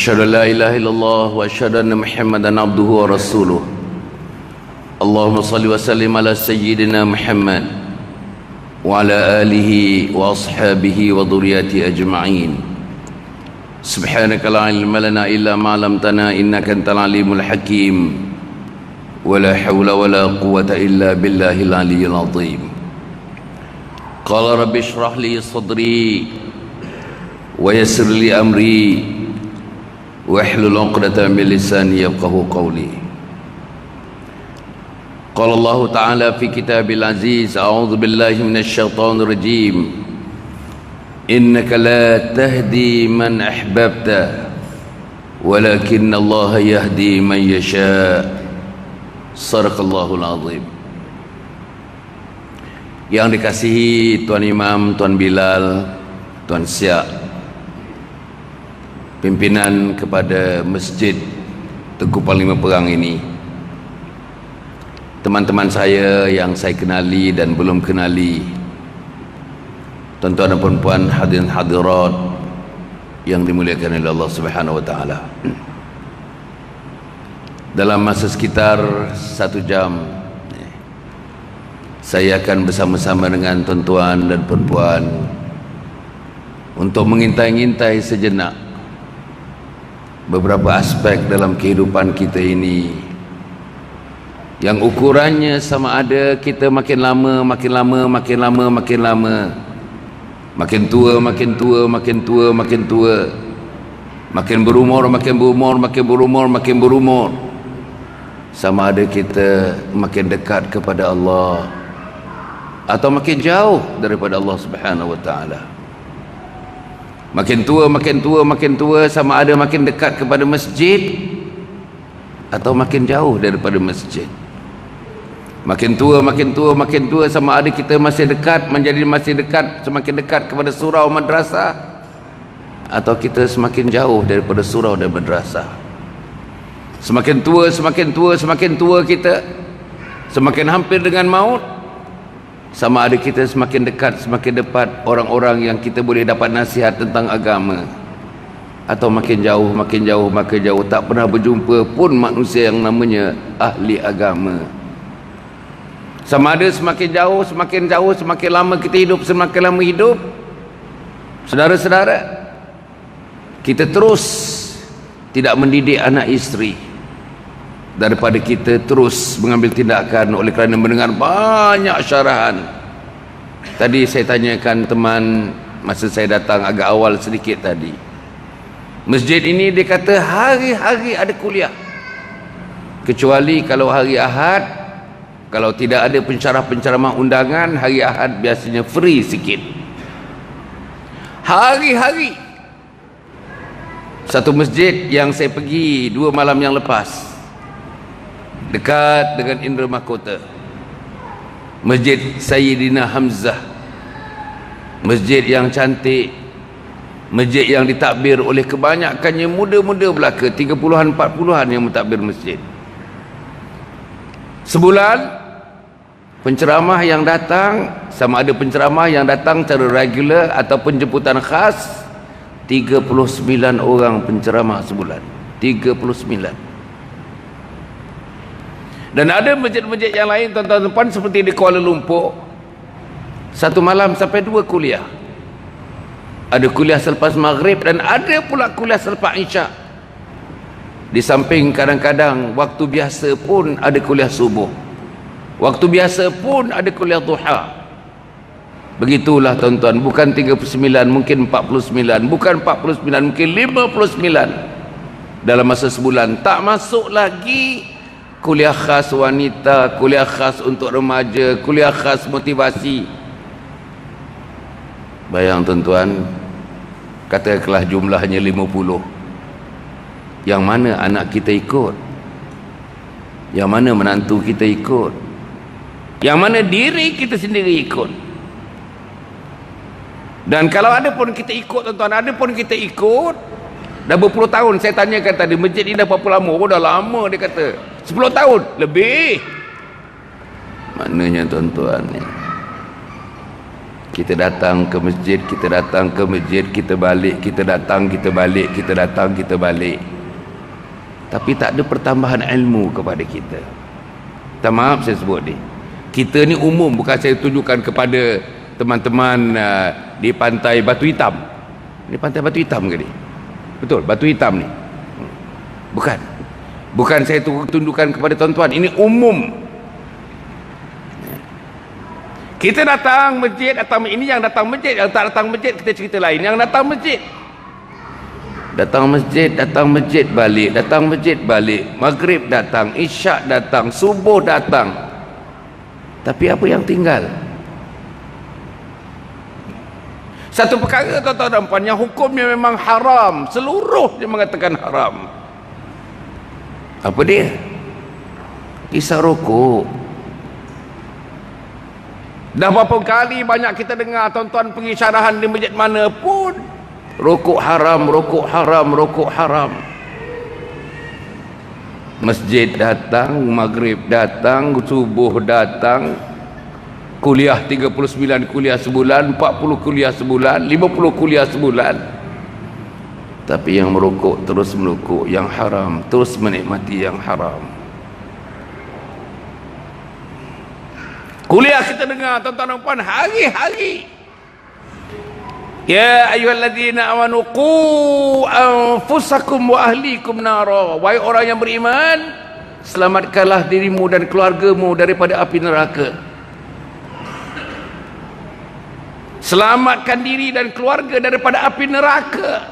Asyhadu an la ilaha illallah wa asyhadu anna Muhammadan abduhu wa rasuluh. Allahumma salli wa sallim ala sayyidina Muhammad wa ala alihi wa ashabihi wa dhurriyyati ajma'in. Subhanaka la ilma lana illa ma 'allamtana innaka antal alimul hakim. Wa la hawla wa la quwwata illa billahil aliyyil azim. Qala rabbi shrah li sadri wa yassir li amri wahlul 'uqdatam min lisani yafqahu qawli. Qala Allah Ta'ala fi kitabil aziz, a'udzu billahi minasy syaithanir rajim. Innaka la tahdi man ahbabta walakinna Allah yahdi man yasha. Shadaqallahul azim. Yang dikasihi Tuan Imam, Tuan Bilal, Tuan Siak, pimpinan kepada Masjid Tengku Panglima Perang ini, teman-teman saya yang saya kenali dan belum kenali, tuan-tuan dan puan-puan, hadirin hadirat yang dimuliakan oleh Allah Subhanahu wa taala. Dalam masa sekitar 1 jam saya akan bersama-sama dengan tuan-tuan dan puan-puan untuk mengintai-ngintai sejenak beberapa aspek dalam kehidupan kita ini yang ukurannya sama ada kita makin lama, makin tua, makin berumur, sama ada kita makin dekat kepada Allah atau makin jauh daripada Allah Subhanahu wa taala. Makin tua sama ada makin dekat kepada masjid atau makin jauh daripada masjid. Makin tua sama ada kita masih dekat, semakin dekat kepada surau madrasah atau kita semakin jauh daripada surau dan madrasah. Semakin tua kita, semakin hampir dengan maut, sama ada kita semakin dekat, semakin dekat orang-orang yang kita boleh dapat nasihat tentang agama, atau makin jauh tak pernah berjumpa pun manusia yang namanya ahli agama. Sama ada semakin jauh, semakin lama kita hidup, saudara-saudara, kita terus tidak mendidik anak isteri daripada kita terus mengambil tindakan oleh kerana mendengar banyak syarahan. Tadi saya tanyakan teman masa saya datang agak awal sedikit tadi, masjid ini dia kata hari-hari ada kuliah, kecuali kalau hari Ahad, kalau tidak ada pencerama undangan, hari Ahad biasanya free sikit. Hari-hari. Satu masjid yang saya pergi 2 malam yang lepas, dekat dengan Indra Mahkota, Masjid Sayyidina Hamzah, masjid yang cantik, masjid yang ditakbir oleh kebanyakannya muda-muda belaka, 30-an 40-an yang mentadbir masjid. Sebulan penceramah yang datang, sama ada penceramah yang datang secara regular ataupun jemputan khas, 39 orang penceramah sebulan. 39. Dan ada masjid-masjid yang lain, tuan-tuan, seperti di Kuala Lumpur, 1 malam sampai 2 kuliah. Ada kuliah selepas maghrib dan ada pula kuliah selepas isyak. Di samping kadang-kadang waktu biasa pun ada kuliah subuh, waktu biasa pun ada kuliah duha. Begitulah tuan-tuan, bukan 39, mungkin 49, bukan 49, mungkin 59 dalam masa sebulan. Tak masuk lagi kuliah khas wanita, kuliah khas untuk remaja, kuliah khas motivasi. Bayang tuan-tuan, katakanlah jumlahnya 50. Yang mana anak kita ikut? Yang mana menantu kita ikut? Yang mana diri kita sendiri ikut? Dan kalau ada pun kita ikut, tuan-tuan, dah berpuluh tahun. Saya tanyakan tadi, masjid ini dah berapa lama? Oh, dah lama, dia kata 10 tahun lebih. Maknanya tuan-tuan, Kita datang ke masjid, kita datang ke masjid, kita balik, kita datang, kita balik, kita datang, kita balik. Tapi tak ada pertambahan ilmu kepada kita. Tak, maaf saya sebut ni. Kita ni umum, bukan saya tunjukkan kepada teman-teman di pantai Batu Hitam. Ni pantai Batu Hitam ke ni? Betul, Batu Hitam ni. Bukan. Bukan saya tunjukkan kepada tuan-tuan. Ini umum. Kita datang masjid, ini yang datang masjid, yang tak datang masjid kita cerita lain. Yang datang masjid, datang masjid balik, datang masjid balik, maghrib datang, isyak datang, subuh datang. Tapi apa yang tinggal? Satu perkara tuan-tuan dan puan, yang hukumnya memang haram, seluruh dia mengatakan haram. Apa dia? Kisah rokok. Dah berapa kali banyak kita dengar tuan-tuan pergi syarahan di masjid mana pun, rokok haram, rokok haram, rokok haram. Masjid datang, maghrib datang, subuh datang, kuliah 39 kuliah sebulan, 40 kuliah sebulan, 50 kuliah sebulan. Tapi yang merokok terus merokok yang haram, terus menikmati yang haram. Kuliah kita dengar tuan-tuan dan puan hari-hari. Ya ayyuhalladzina amanu qu anfusakum wa ahlikum nara. Wahai orang yang beriman, selamatkanlah dirimu dan keluargamu daripada api neraka. Selamatkan diri dan keluarga daripada api neraka.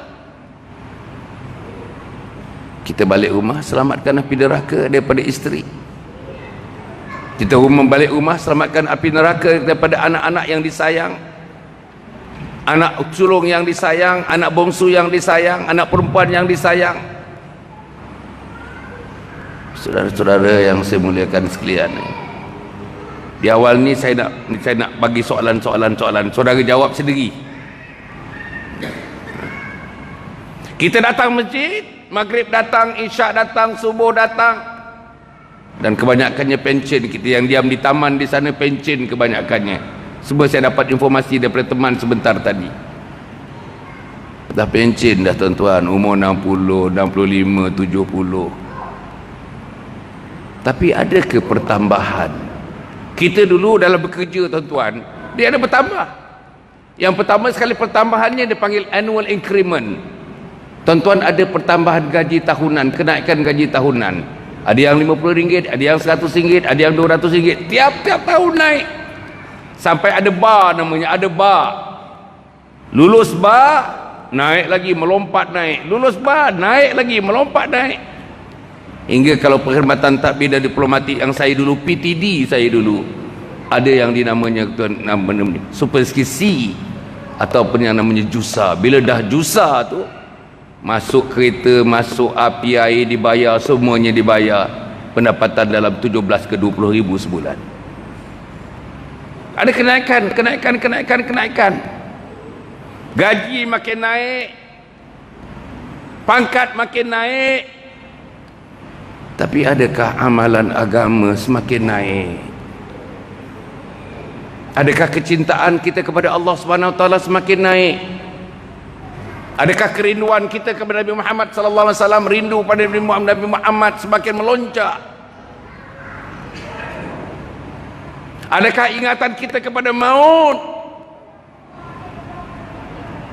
Kita balik rumah, selamatkan api neraka daripada isteri. Kita balik rumah, selamatkan api neraka daripada anak-anak yang disayang, anak sulung yang disayang, anak bongsu yang disayang, anak perempuan yang disayang. Saudara-saudara yang saya muliakan sekalian, di awal ni saya nak bagi soalan-soalan, saudara jawab sendiri. Kita datang masjid, maghrib datang, isyak datang, subuh datang, dan kebanyakannya pencen. Kita yang diam di taman di sana pencen kebanyakannya. Sebab saya dapat informasi daripada teman sebentar tadi. Dah pencen dah tuan-tuan, umur 60, 65, 70. Tapi ada ke pertambahan? Kita dulu dalam bekerja tuan-tuan, dia ada bertambah. Yang pertama sekali pertambahannya dipanggil annual increment. Tuan-tuan, ada pertambahan gaji tahunan, kenaikan gaji tahunan. Ada yang RM50, ada yang RM100, ada yang RM200. Tiap-tiap tahun naik. Sampai ada bar namanya, ada bar. Lulus bar, naik lagi, melompat naik. Lulus bar, naik lagi, melompat naik. Hingga kalau perkhidmatan takbir dan diplomatik yang saya dulu, PTD saya dulu, ada yang dinamanya superskisi ataupun yang namanya jusa. Bila dah jusa tu, masuk kereta, masuk api air dibayar, semuanya dibayar. Pendapatan dalam 17 ke 20 ribu sebulan. Ada kenaikan. Gaji makin naik, pangkat makin naik. Tapi adakah amalan agama semakin naik? Adakah kecintaan kita kepada Allah Subhanahu Wa Taala semakin naik? Adakah kerinduan kita kepada Nabi Muhammad sallallahu alaihi wasallam, rindu pada Nabi Muhammad semakin melonjak? Adakah ingatan kita kepada maut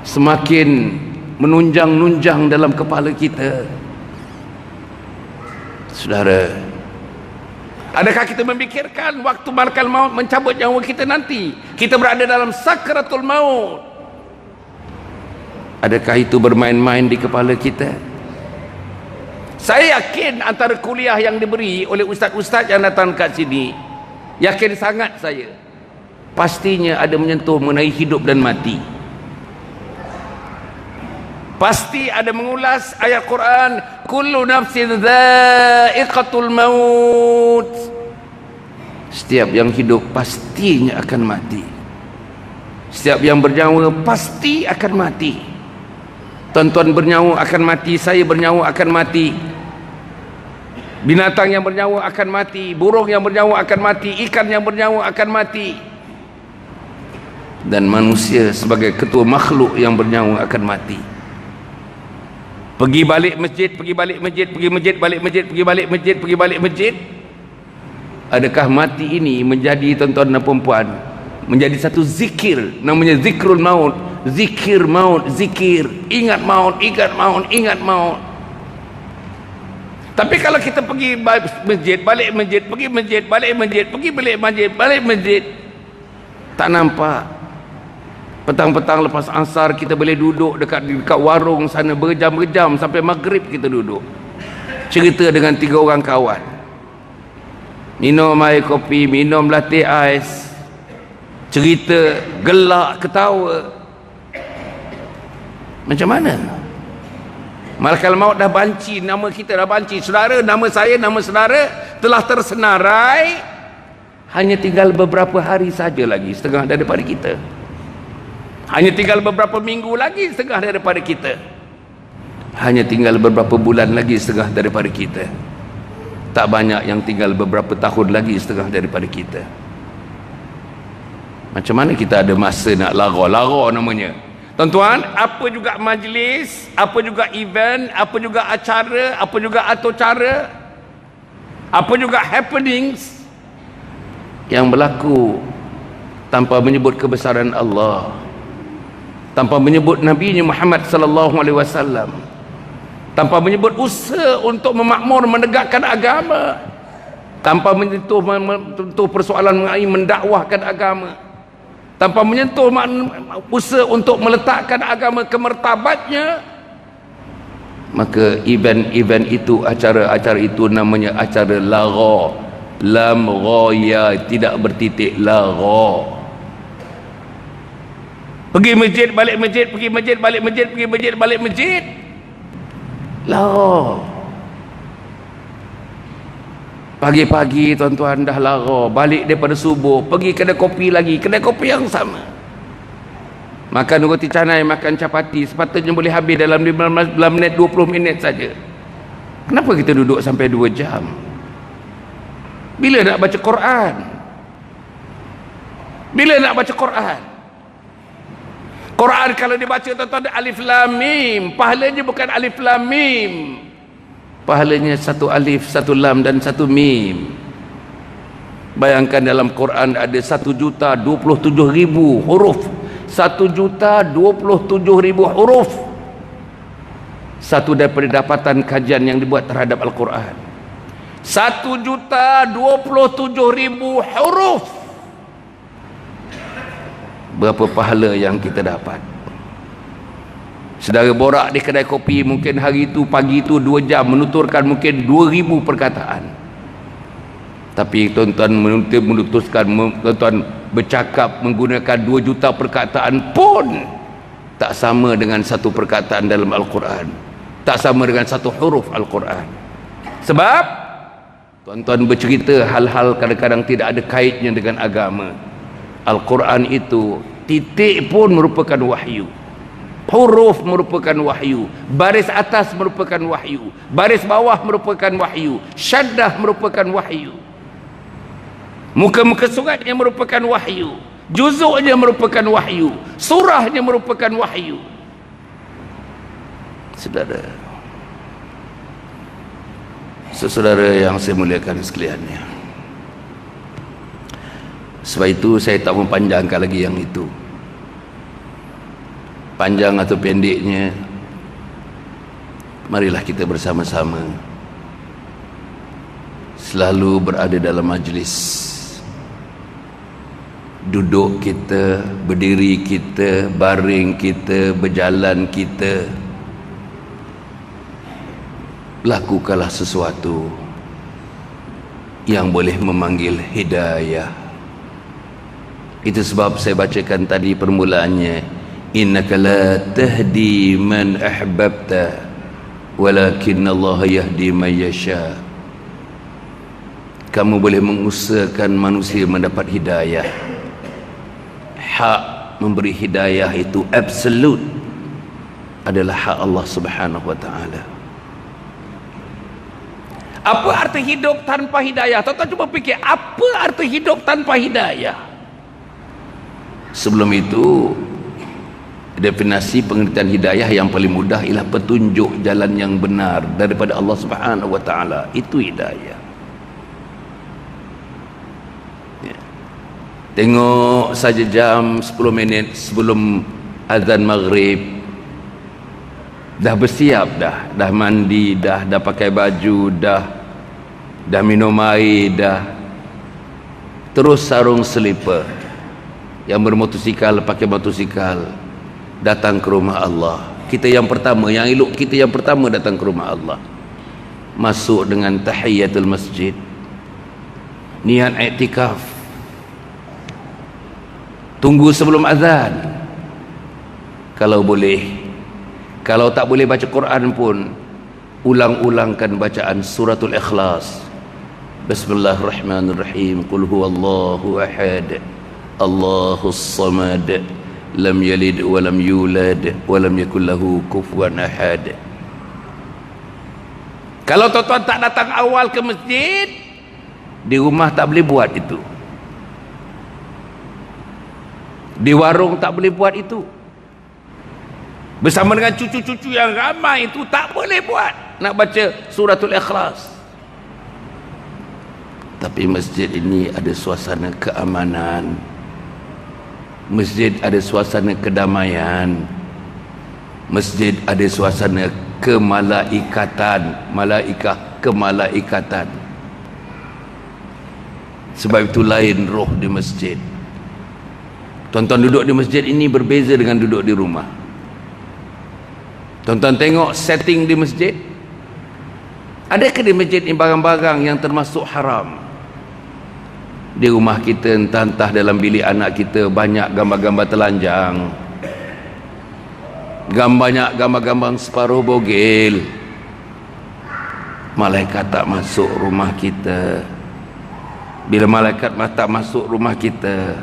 semakin menunjang-nunjang dalam kepala kita? Saudara, adakah kita memikirkan waktu malakal maut mencabut nyawa kita nanti? Kita berada dalam sakratul maut. Adakah itu bermain-main di kepala kita? Saya yakin antara kuliah yang diberi oleh ustaz-ustaz yang datang kat sini, yakin sangat saya, pastinya ada menyentuh mengenai hidup dan mati. Pasti ada mengulas ayat Quran, kullu nafsin dha'iqatul maut. Setiap yang hidup pastinya akan mati. Setiap yang bernyawa pasti akan mati. Tuan-tuan bernyawa akan mati, saya bernyawa akan mati, binatang yang bernyawa akan mati, burung yang bernyawa akan mati, ikan yang bernyawa akan mati. dan manusia sebagai ketua makhluk yang bernyawa akan mati. Pergi balik masjid, pergi balik masjid, pergi masjid, balik masjid, pergi balik masjid, pergi balik masjid. Adakah mati ini menjadi, tuan-tuan dan puan-puan, menjadi satu zikir, namanya zikrul maut, zikir maut, zikir, ingat maut, ingat maut, ingat maut. Tapi kalau kita pergi masjid, balik masjid, pergi masjid, balik masjid, pergi balik masjid, balik masjid, tak nampak. Petang-petang lepas asar kita boleh duduk dekat warung sana berjam-jam sampai maghrib kita duduk. Cerita dengan 3 orang kawan. Minum air kopi, minum latte ais. Cerita, gelak, ketawa. Macam mana? Malakal maut dah banci, nama kita dah banci. Saudara, nama saya, nama saudara telah tersenarai. Hanya tinggal beberapa hari saja lagi setengah daripada kita. Hanya tinggal beberapa minggu lagi setengah daripada kita. Hanya tinggal beberapa bulan lagi setengah daripada kita. Tak banyak yang tinggal beberapa tahun lagi setengah daripada kita. Macam mana kita ada masa nak lara namanya? Tuan-tuan, apa juga majlis, apa juga event, apa juga acara, apa juga atur cara, apa juga happenings yang berlaku tanpa menyebut kebesaran Allah, tanpa menyebut Nabi Muhammad sallallahu alaihi wasallam, tanpa menyebut usaha untuk memakmur menegakkan agama, tanpa menyentuh persoalan mengenai mendakwahkan agama, tanpa menyentuh usaha untuk meletakkan agama ke martabatnya, maka event-event itu, acara-acara itu namanya acara lagha, lam ghaya, tidak bertitik, lagha. Pergi masjid, balik masjid, pergi masjid, balik masjid, pergi masjid, balik masjid. Lara. Pagi-pagi tuan-tuan dah lara, balik daripada subuh, pergi kedai kopi lagi, kedai kopi yang sama. Makan roti canai, makan capati, sepatutnya boleh habis dalam 15 minit, 20 minit saja. Kenapa kita duduk sampai 2 jam? Bila nak baca Quran? Bila nak baca Quran? Quran kalau dibaca tuan-tuan alif lam mim, pahalanya bukan alif lam mim, pahalanya 1 alif, 1 lam dan 1 mim. Bayangkan dalam Quran ada 1,27,000 huruf, 1,27,000 huruf. Satu daripada dapatan kajian yang dibuat terhadap Al-Quran, 1,27,000 huruf. Berapa pahala yang kita dapat? Saudara borak di kedai kopi, mungkin hari itu, pagi itu 2 jam, menuturkan mungkin 2,000 perkataan. Tapi tuan-tuan menutuskan, tuan-tuan bercakap menggunakan 2 juta perkataan pun tak sama dengan 1 perkataan dalam Al-Quran, tak sama dengan 1 huruf Al-Quran. Sebab tuan-tuan bercerita hal-hal kadang-kadang tidak ada kaitnya dengan agama. Al-Quran itu titik pun merupakan wahyu, huruf merupakan wahyu, baris atas merupakan wahyu, baris bawah merupakan wahyu, syaddah merupakan wahyu, muka-muka suratnya merupakan wahyu, juzuknya merupakan wahyu, surahnya merupakan wahyu. Saudara yang saya muliakan sekaliannya, sebab itu saya tak mempanjangkan lagi yang itu. Panjang atau pendeknya, marilah kita bersama-sama selalu berada dalam majlis. Duduk kita, berdiri kita, baring kita, berjalan kita, lakukanlah sesuatu yang boleh memanggil hidayah. Itu sebab saya bacakan tadi permulaannya, innaka la tahdi man ahbabta walakin Allah yahdi man yasha. Kamu boleh mengusahakan manusia mendapat hidayah. Hak memberi hidayah itu absolut, adalah hak Allah Subhanahu wa taala. Apa arti hidup tanpa hidayah? Tuan-tuan cuba fikir, apa arti hidup tanpa hidayah? Sebelum itu, definisi pengertian hidayah yang paling mudah ialah petunjuk jalan yang benar daripada Allah Subhanahu wa taala. Itu hidayah. Ya. Tengok saja jam 10 minit sebelum azan maghrib, dah bersiap dah mandi, dah pakai baju, dah minum air, dah terus sarung selipar. Yang bermotosikal pakai motosikal, datang ke rumah Allah. Kita yang pertama, yang elok kita yang pertama datang ke rumah Allah. Masuk dengan tahiyatul masjid, niat iktikaf, tunggu sebelum azan. Kalau boleh, kalau tak boleh baca Quran pun, ulang-ulangkan bacaan suratul Ikhlas. Bismillahirrahmanirrahim. Qul huwallahu ahad, Allahus samad, lam yalid wa lam yulad wa lam yakul lahu kufuwan ahad. Kalau tuan-tuan tak datang awal ke masjid, di rumah tak boleh buat itu, di warung tak boleh buat itu, bersama dengan cucu-cucu yang ramai itu tak boleh buat, nak baca suratul Ikhlas. Tapi masjid ini ada suasana keamanan, masjid ada suasana kedamaian, masjid ada suasana kemalaikatan, kemalaikatan. Sebab itu lain roh di masjid. Tuan-tuan duduk di masjid ini berbeza dengan duduk di rumah. Tuan-tuan tengok setting di masjid. Adakah di masjid ini barang-barang yang termasuk haram? Di rumah kita, entah dalam bilik anak kita, banyak gambar-gambar telanjang, banyak gambar-gambar separuh bogel. Malaikat tak masuk rumah kita. Bila malaikat tak masuk rumah kita,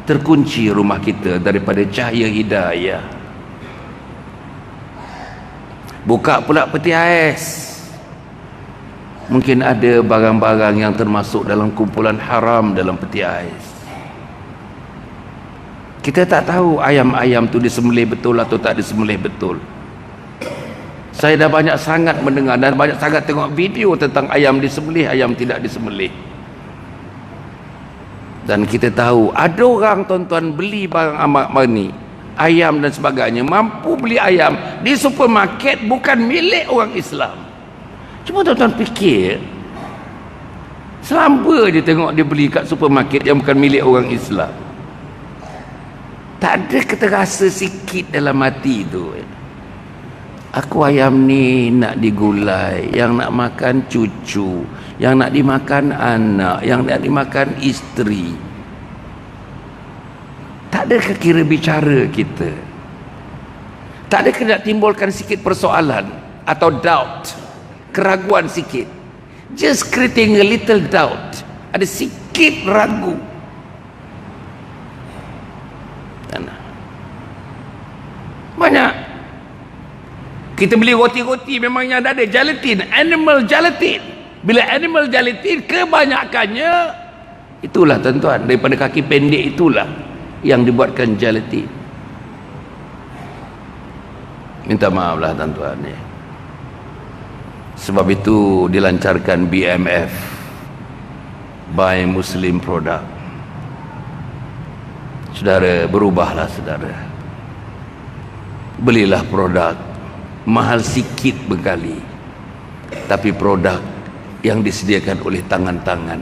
terkunci rumah kita daripada cahaya hidayah. Buka pula peti ais, mungkin ada barang-barang yang termasuk dalam kumpulan haram dalam peti ais. Kita tak tahu ayam-ayam tu disembelih betul atau tak disembelih betul. Saya dah banyak sangat mendengar dan banyak sangat tengok video tentang ayam disembelih, ayam tidak disembelih. Dan kita tahu ada orang, tuan-tuan, beli barang amak ni, ayam dan sebagainya, mampu beli ayam di supermarket bukan milik orang Islam. Cuma tuan-tuan fikir, selamba je tengok dia beli kat supermarket yang bukan milik orang Islam. Tak ada keterasa sikit dalam hati tu, aku ayam ni nak digulai, yang nak makan cucu, yang nak dimakan anak, yang nak dimakan isteri. Tak ada kira bicara kita. Tak ada kena timbulkan sikit persoalan atau doubt, keraguan sikit. Just creating a little doubt, ada sikit ragu. Banyak kita beli roti-roti memangnya ada gelatin, animal gelatin. Bila animal gelatin, kebanyakannya itulah, tuan-tuan, daripada kaki pendek itulah yang dibuatkan gelatin. Minta maaflah tuan-tuan ya. Sebab itu dilancarkan BMF, Buy Muslim Product. Saudara, berubahlah saudara. Belilah produk mahal sikit berkali, tapi produk yang disediakan oleh tangan-tangan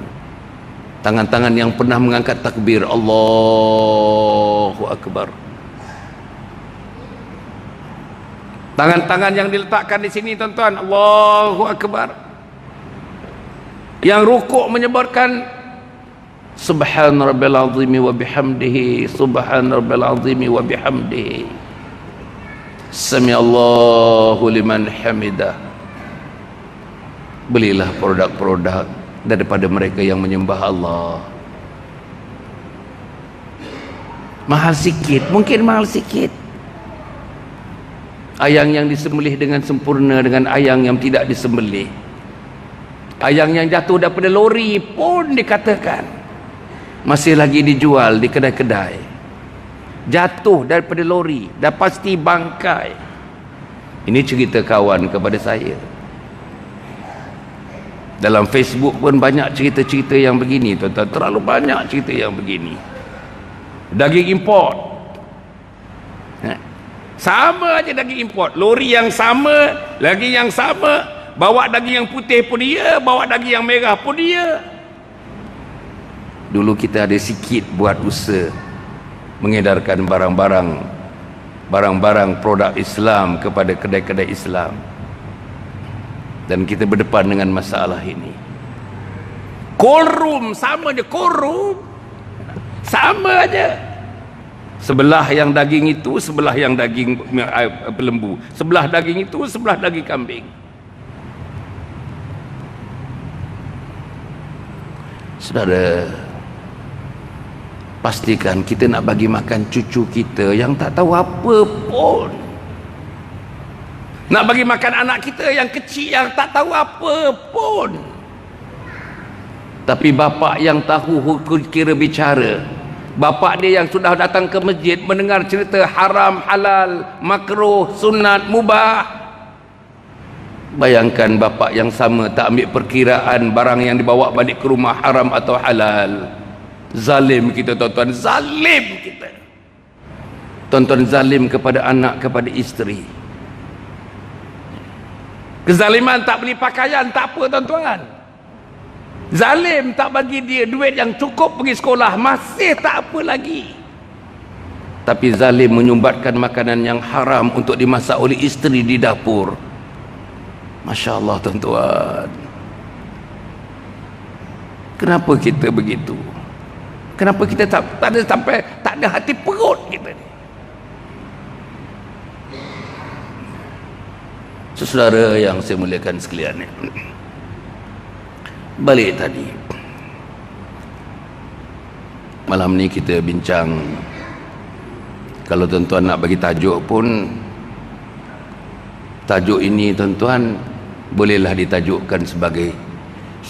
yang pernah mengangkat takbir Allahu Akbar. Tangan-tangan yang diletakkan di sini, tuan-tuan, Allahu Akbar, yang rukuk menyebutkan Subhan Rabbil Azimi wa bihamdihi, Subhan Rabbil Azimi wa bihamdihi, Sami Allahu liman hamidah. Belilah produk-produk daripada mereka yang menyembah Allah. Mahal sikit, mungkin mahal sikit. Ayam yang disembelih dengan sempurna dengan ayam yang tidak disembelih. Ayam yang jatuh daripada lori pun dikatakan masih lagi dijual di kedai-kedai. jatuh daripada lori, dah pasti bangkai. Ini cerita kawan kepada saya. Dalam Facebook pun banyak cerita-cerita yang begini, tuan-tuan. Terlalu banyak cerita yang begini. Daging import, sama aja daging import. Lori yang sama, lagi yang sama, bawa daging yang putih pun dia, bawa daging yang merah pun dia. Dulu kita ada sikit buat usaha mengedarkan barang-barang produk Islam kepada kedai-kedai Islam, dan kita berdepan dengan masalah ini. Cold room sama je, cold room sama aja. Sebelah yang daging itu, sebelah yang daging lembu, sebelah daging itu, sebelah daging kambing. Saudara, pastikan kita nak bagi makan cucu kita yang tak tahu apa pun. Nak bagi makan anak kita yang kecil yang tak tahu apa pun. Tapi bapa yang tahu hukum kira bicara, bapa dia yang sudah datang ke masjid mendengar cerita haram, halal, makruh, sunat, mubah. Bayangkan bapa yang sama tak ambil perkiraan barang yang dibawa balik ke rumah haram atau halal. Zalim kita, tuan-tuan, zalim kita. Tuan-tuan, zalim kepada anak, kepada isteri. Kezaliman tak beli pakaian tak apa, tuan-tuan. Zalim tak bagi dia duit yang cukup pergi sekolah, masih tak apa lagi. Tapi zalim menyumbatkan makanan yang haram untuk dimasak oleh isteri di dapur. Masya Allah, tuan-tuan. Kenapa kita begitu? Kenapa kita tak ada sampai tak ada hati perut kita ni? Saudara yang saya muliakan sekalian, balik tadi, malam ni kita bincang. Kalau tuan-tuan nak bagi tajuk pun, tajuk ini tuan-tuan bolehlah ditajukkan sebagai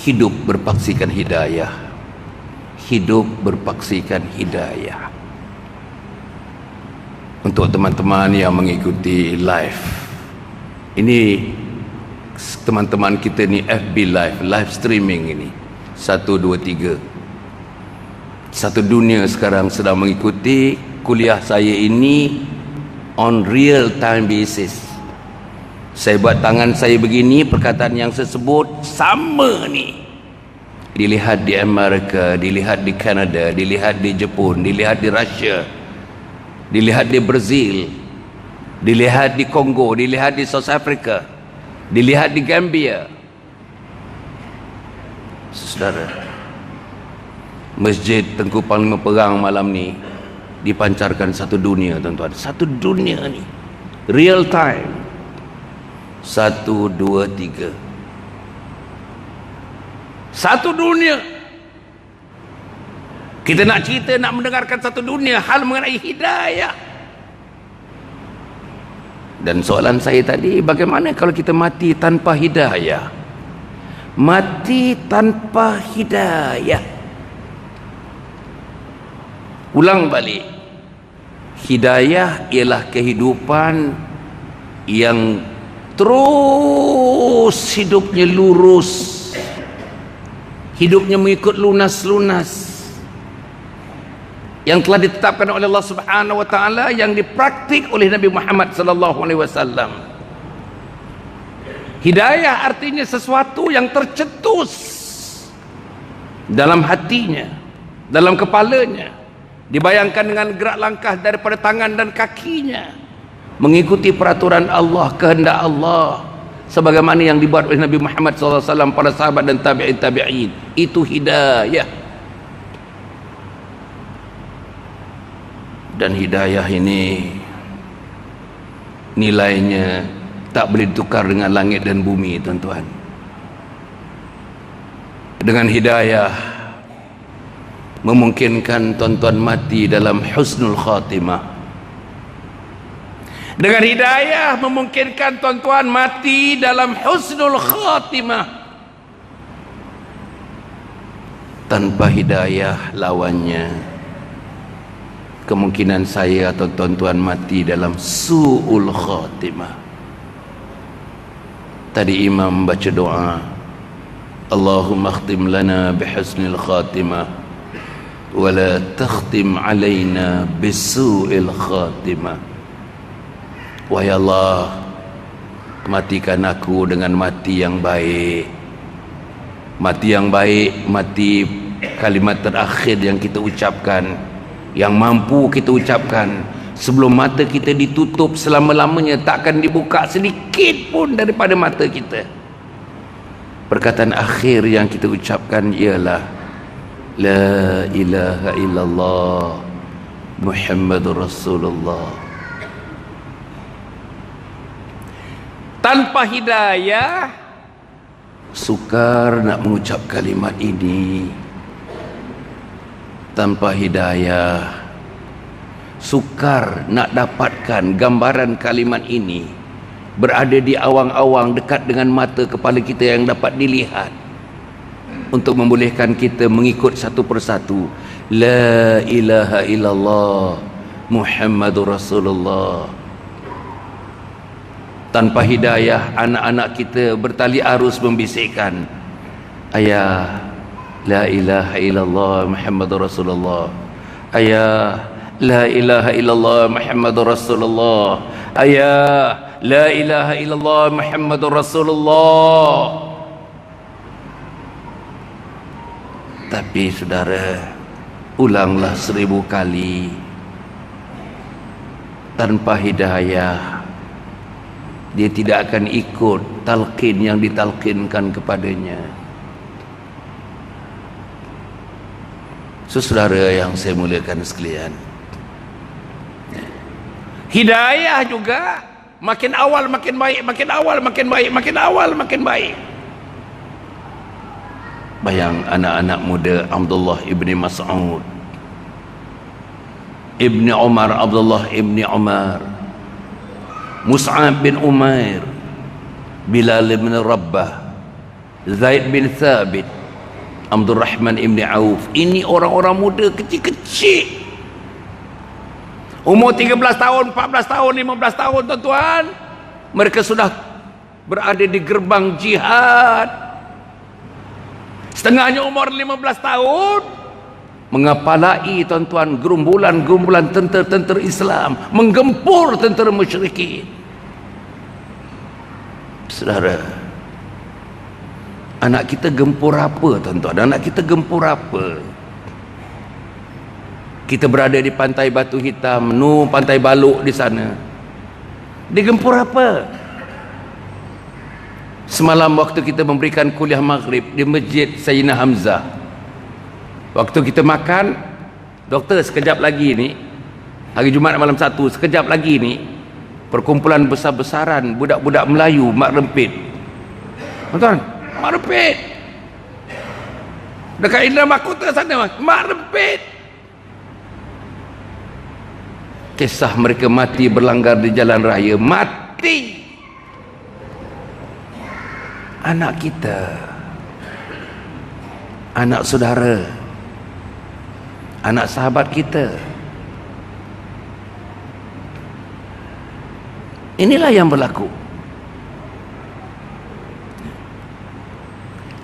hidup berpaksikan hidayah. Hidup berpaksikan hidayah. Untuk teman-teman yang mengikuti live ini, teman-teman kita ni FB live streaming ini 1, 2, 3, satu dunia sekarang sedang mengikuti kuliah saya ini on real time basis. Saya buat tangan saya begini, perkataan yang saya sebut sama ni dilihat di Amerika, dilihat di Kanada, dilihat di Jepun, dilihat di Rusia, dilihat di Brazil, dilihat di Kongo, dilihat di South Africa, dilihat di Gambia. Saudara, Masjid Tengku Panglima Perang malam ni dipancarkan satu dunia, tuan-tuan. Satu dunia ni real time. 1, 2, 3. Satu dunia. Kita nak cerita, nak mendengarkan satu dunia hal mengenai hidayah. Dan soalan saya tadi, bagaimana kalau kita mati tanpa hidayah? Mati tanpa hidayah. Ulang balik. Hidayah ialah kehidupan yang terus hidupnya lurus, hidupnya mengikut lunas-lunas yang telah ditetapkan oleh Allah Subhanahu wa taala, yang dipraktik oleh Nabi Muhammad sallallahu alaihi wasallam. Hidayah artinya sesuatu yang tercetus dalam hatinya, dalam kepalanya, dibayangkan dengan gerak langkah daripada tangan dan kakinya, mengikuti peraturan Allah, kehendak Allah sebagaimana yang dibuat oleh Nabi Muhammad sallallahu alaihi wasallam, para sahabat dan tabi'in. Itu hidayah. Dan hidayah ini nilainya tak boleh ditukar dengan langit dan bumi, tuan-tuan. Dengan hidayah memungkinkan tuan-tuan mati dalam husnul khatimah. Dengan hidayah memungkinkan tuan-tuan mati dalam husnul khatimah. Tanpa hidayah lawannya kemungkinan saya atau tuan-tuan mati dalam su'ul khatimah. Tadi imam baca doa, Allahumma khtim lana bihusnil khatimah wa la takhtim alaina bisu'il khatimah. Wahai Allah, matikan aku dengan mati yang baik. Mati yang baik, mati kalimat terakhir yang kita ucapkan, yang mampu kita ucapkan sebelum mata kita ditutup selama-lamanya, takkan dibuka sedikit pun daripada mata kita. Perkataan akhir yang kita ucapkan ialah La ilaha illallah Muhammadur Rasulullah. Tanpa hidayah sukar nak mengucap kalimat ini. Tanpa hidayah sukar nak dapatkan gambaran kalimat ini berada di awang-awang dekat dengan mata kepala kita yang dapat dilihat, untuk membolehkan kita mengikut satu persatu La ilaha illallah Muhammadur Rasulullah. Tanpa hidayah, anak-anak kita bertali arus membisikkan, ayah, la ilaha illallah Muhammadur Rasulullah. Ayah, la ilaha illallah Muhammadur Rasulullah. Ayah, la ilaha illallah Muhammadur Rasulullah. Tapi saudara, ulanglah 1000 kali. Tanpa hidayah, dia tidak akan ikut talqin yang ditalqinkan kepadanya. Saudara yang saya muliakan sekalian, hidayah juga makin awal makin baik, makin awal makin baik, makin awal makin baik. Bayang anak-anak muda Abdullah ibni Mas'ud, Ibni Umar, Abdullah ibni Umar, Mus'ab bin Umair, Bilal bin Rabbah, Zaid bin Thabit, Abdul Rahman ibn Auf. Ini orang-orang muda kecil-kecil, umur 13 tahun, 14 tahun, 15 tahun tuan-tuan. Mereka sudah berada di gerbang jihad. Setengahnya umur 15 tahun, mengapalai tuan-tuan gerumbulan-gerumbulan tentera-tentera Islam, menggempur tentera musyrikin. Saudara, anak kita gempur apa tuan-tuan? Anak kita gempur apa? Kita berada di pantai Batu Hitam, pantai Baluk di sana. Digempur apa? Semalam waktu kita memberikan kuliah maghrib di Masjid Sayyidina Hamzah, waktu kita makan, doktor, sekejap lagi ni, hari Jumaat malam 1, sekejap lagi ni perkumpulan besar-besaran budak-budak Melayu mak rempit. Tuan-tuan, mak rempit dekat Indra Mahkota sana, mak rempit. Kisah mereka mati berlanggar di jalan raya, mati. Anak kita, anak saudara, anak sahabat kita, inilah yang berlaku.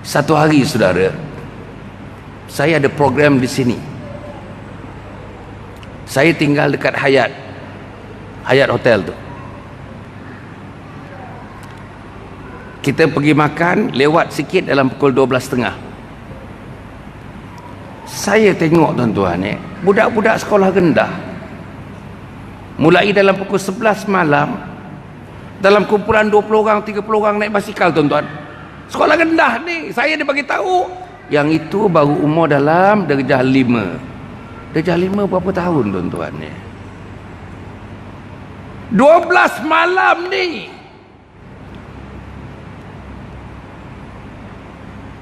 Satu hari saudara, saya ada program di sini. Saya tinggal dekat Hyatt Hotel tu. Kita pergi makan, lewat sikit dalam pukul 12.30. Saya tengok tuan-tuan, budak-budak sekolah rendah, mulai dalam pukul 11 malam, dalam kumpulan 20 orang, 30 orang naik basikal tuan-tuan. Sekolah rendah ni, saya dia bagi tahu, yang itu baru umur dalam darjah 5. Darjah 5 berapa tahun tuan-tuan ni? 12 malam ni.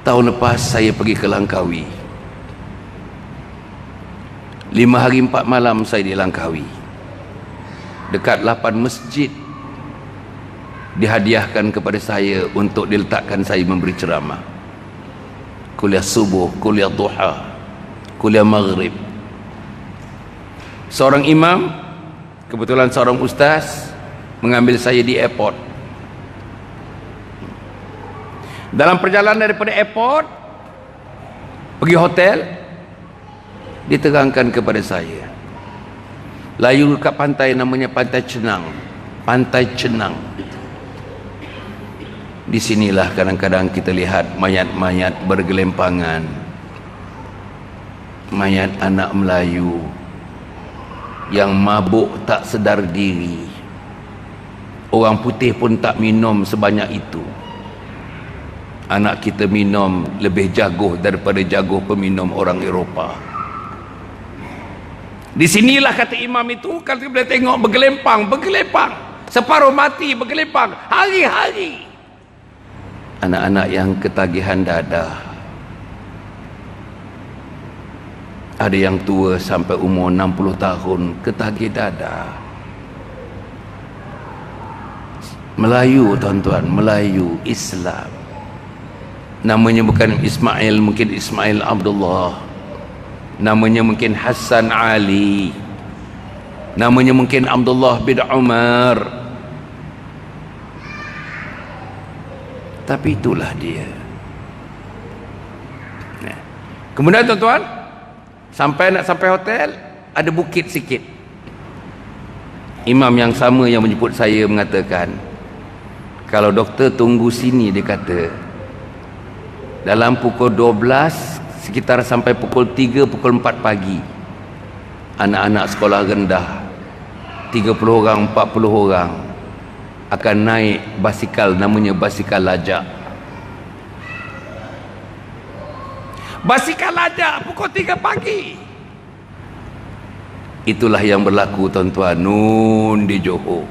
Tahun lepas saya pergi ke Langkawi, 5 hari 4 malam saya di Langkawi. Dekat 8 masjid dihadiahkan kepada saya untuk diletakkan saya memberi ceramah. Kuliah subuh, kuliah duha, kuliah maghrib. Seorang imam, kebetulan seorang ustaz, mengambil saya di airport. Dalam perjalanan daripada airport pergi hotel, diterangkan kepada saya, layu dekat pantai namanya Pantai Cenang. Pantai Cenang. Di sinilah kadang-kadang kita lihat mayat-mayat bergelempangan, mayat anak Melayu yang mabuk tak sedar diri. Orang putih pun tak minum sebanyak itu. Anak kita minum lebih jago daripada jago peminum orang Eropah. Di sinilah kata imam itu, kalau kita boleh tengok bergelempang, separuh mati bergelempang hari-hari. Anak-anak yang ketagihan dadah, ada yang tua sampai umur 60 tahun ketagih dadah. Melayu tuan-tuan, Melayu Islam. Namanya bukan Ismail, mungkin Ismail Abdullah. Namanya mungkin Hassan Ali. Namanya mungkin Abdullah bin Umar. Tapi itulah dia. Nah, kemudian tuan-tuan, nak sampai hotel, ada bukit sikit. Imam yang sama yang menjemput saya mengatakan, kalau doktor tunggu sini, dia kata, dalam pukul 12 sekitar sampai pukul 3, pukul 4 pagi, anak-anak sekolah rendah 30 orang, 40 orang akan naik basikal, namanya basikal lajak. Basikal lajak pukul 3 pagi. Itulah yang berlaku tuan-tuan nun di Johor.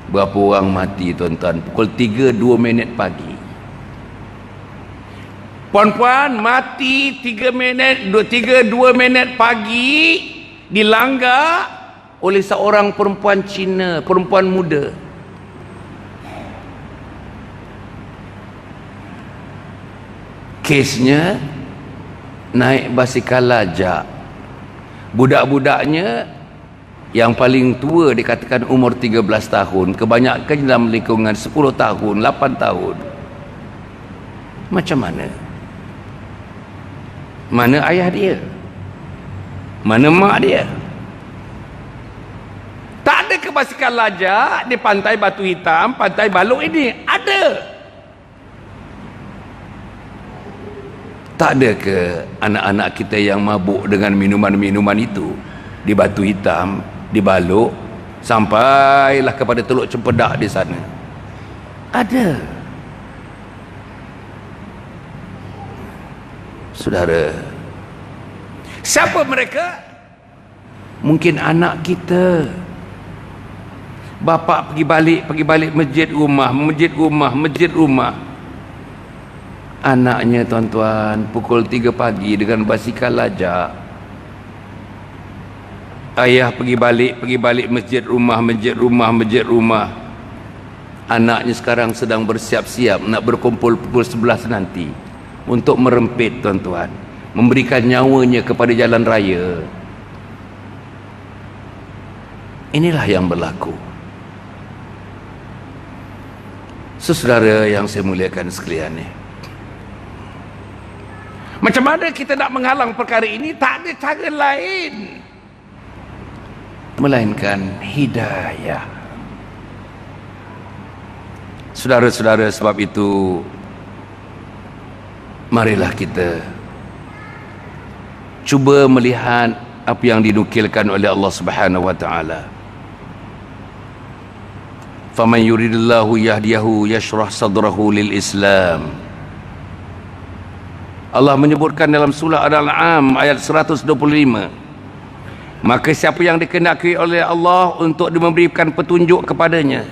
Berapa orang mati tuan-tuan? Pukul 3:02 pagi. Puan-puan mati 3:02 pagi dilanggar oleh seorang perempuan Cina, perempuan muda. Kesnya naik basikal lajak. Budak-budaknya yang paling tua dikatakan umur 13 tahun, kebanyakan dalam lingkungan 10 tahun, 8 tahun. Macam mana? Mana ayah dia? Mana mak dia? Tak ada ke basikal lajak di pantai Batu Hitam, pantai Balok ini? Ada. Tak ada ke anak-anak kita yang mabuk dengan minuman-minuman itu di Batu Hitam, di Balok, sampailah kepada Teluk Cempedak di sana? Ada. Saudara, siapa mereka? Mungkin anak kita. Bapa pergi balik masjid rumah. Anaknya tuan-tuan pukul 3 pagi dengan basikal lajak. Ayah pergi balik masjid rumah. Anaknya sekarang sedang bersiap-siap nak berkumpul pukul 11 nanti untuk merempit tuan-tuan, memberikan nyawanya kepada jalan raya. Inilah yang berlaku. Saudara yang saya muliakan sekalian ni, macam mana kita nak menghalang perkara ini? Tak ada cara lain melainkan hidayah. Saudara-saudara, sebab itu marilah kita cuba melihat apa yang dinukilkan oleh Allah Subhanahu wa taala. Faman yuridillahu yahdiyahu yashrah sadrahu lil Islam. Allah menyebutkan dalam surah Al-An'am ayat 125, maka siapa yang dikehendaki oleh Allah untuk memberikan petunjuk kepadanya,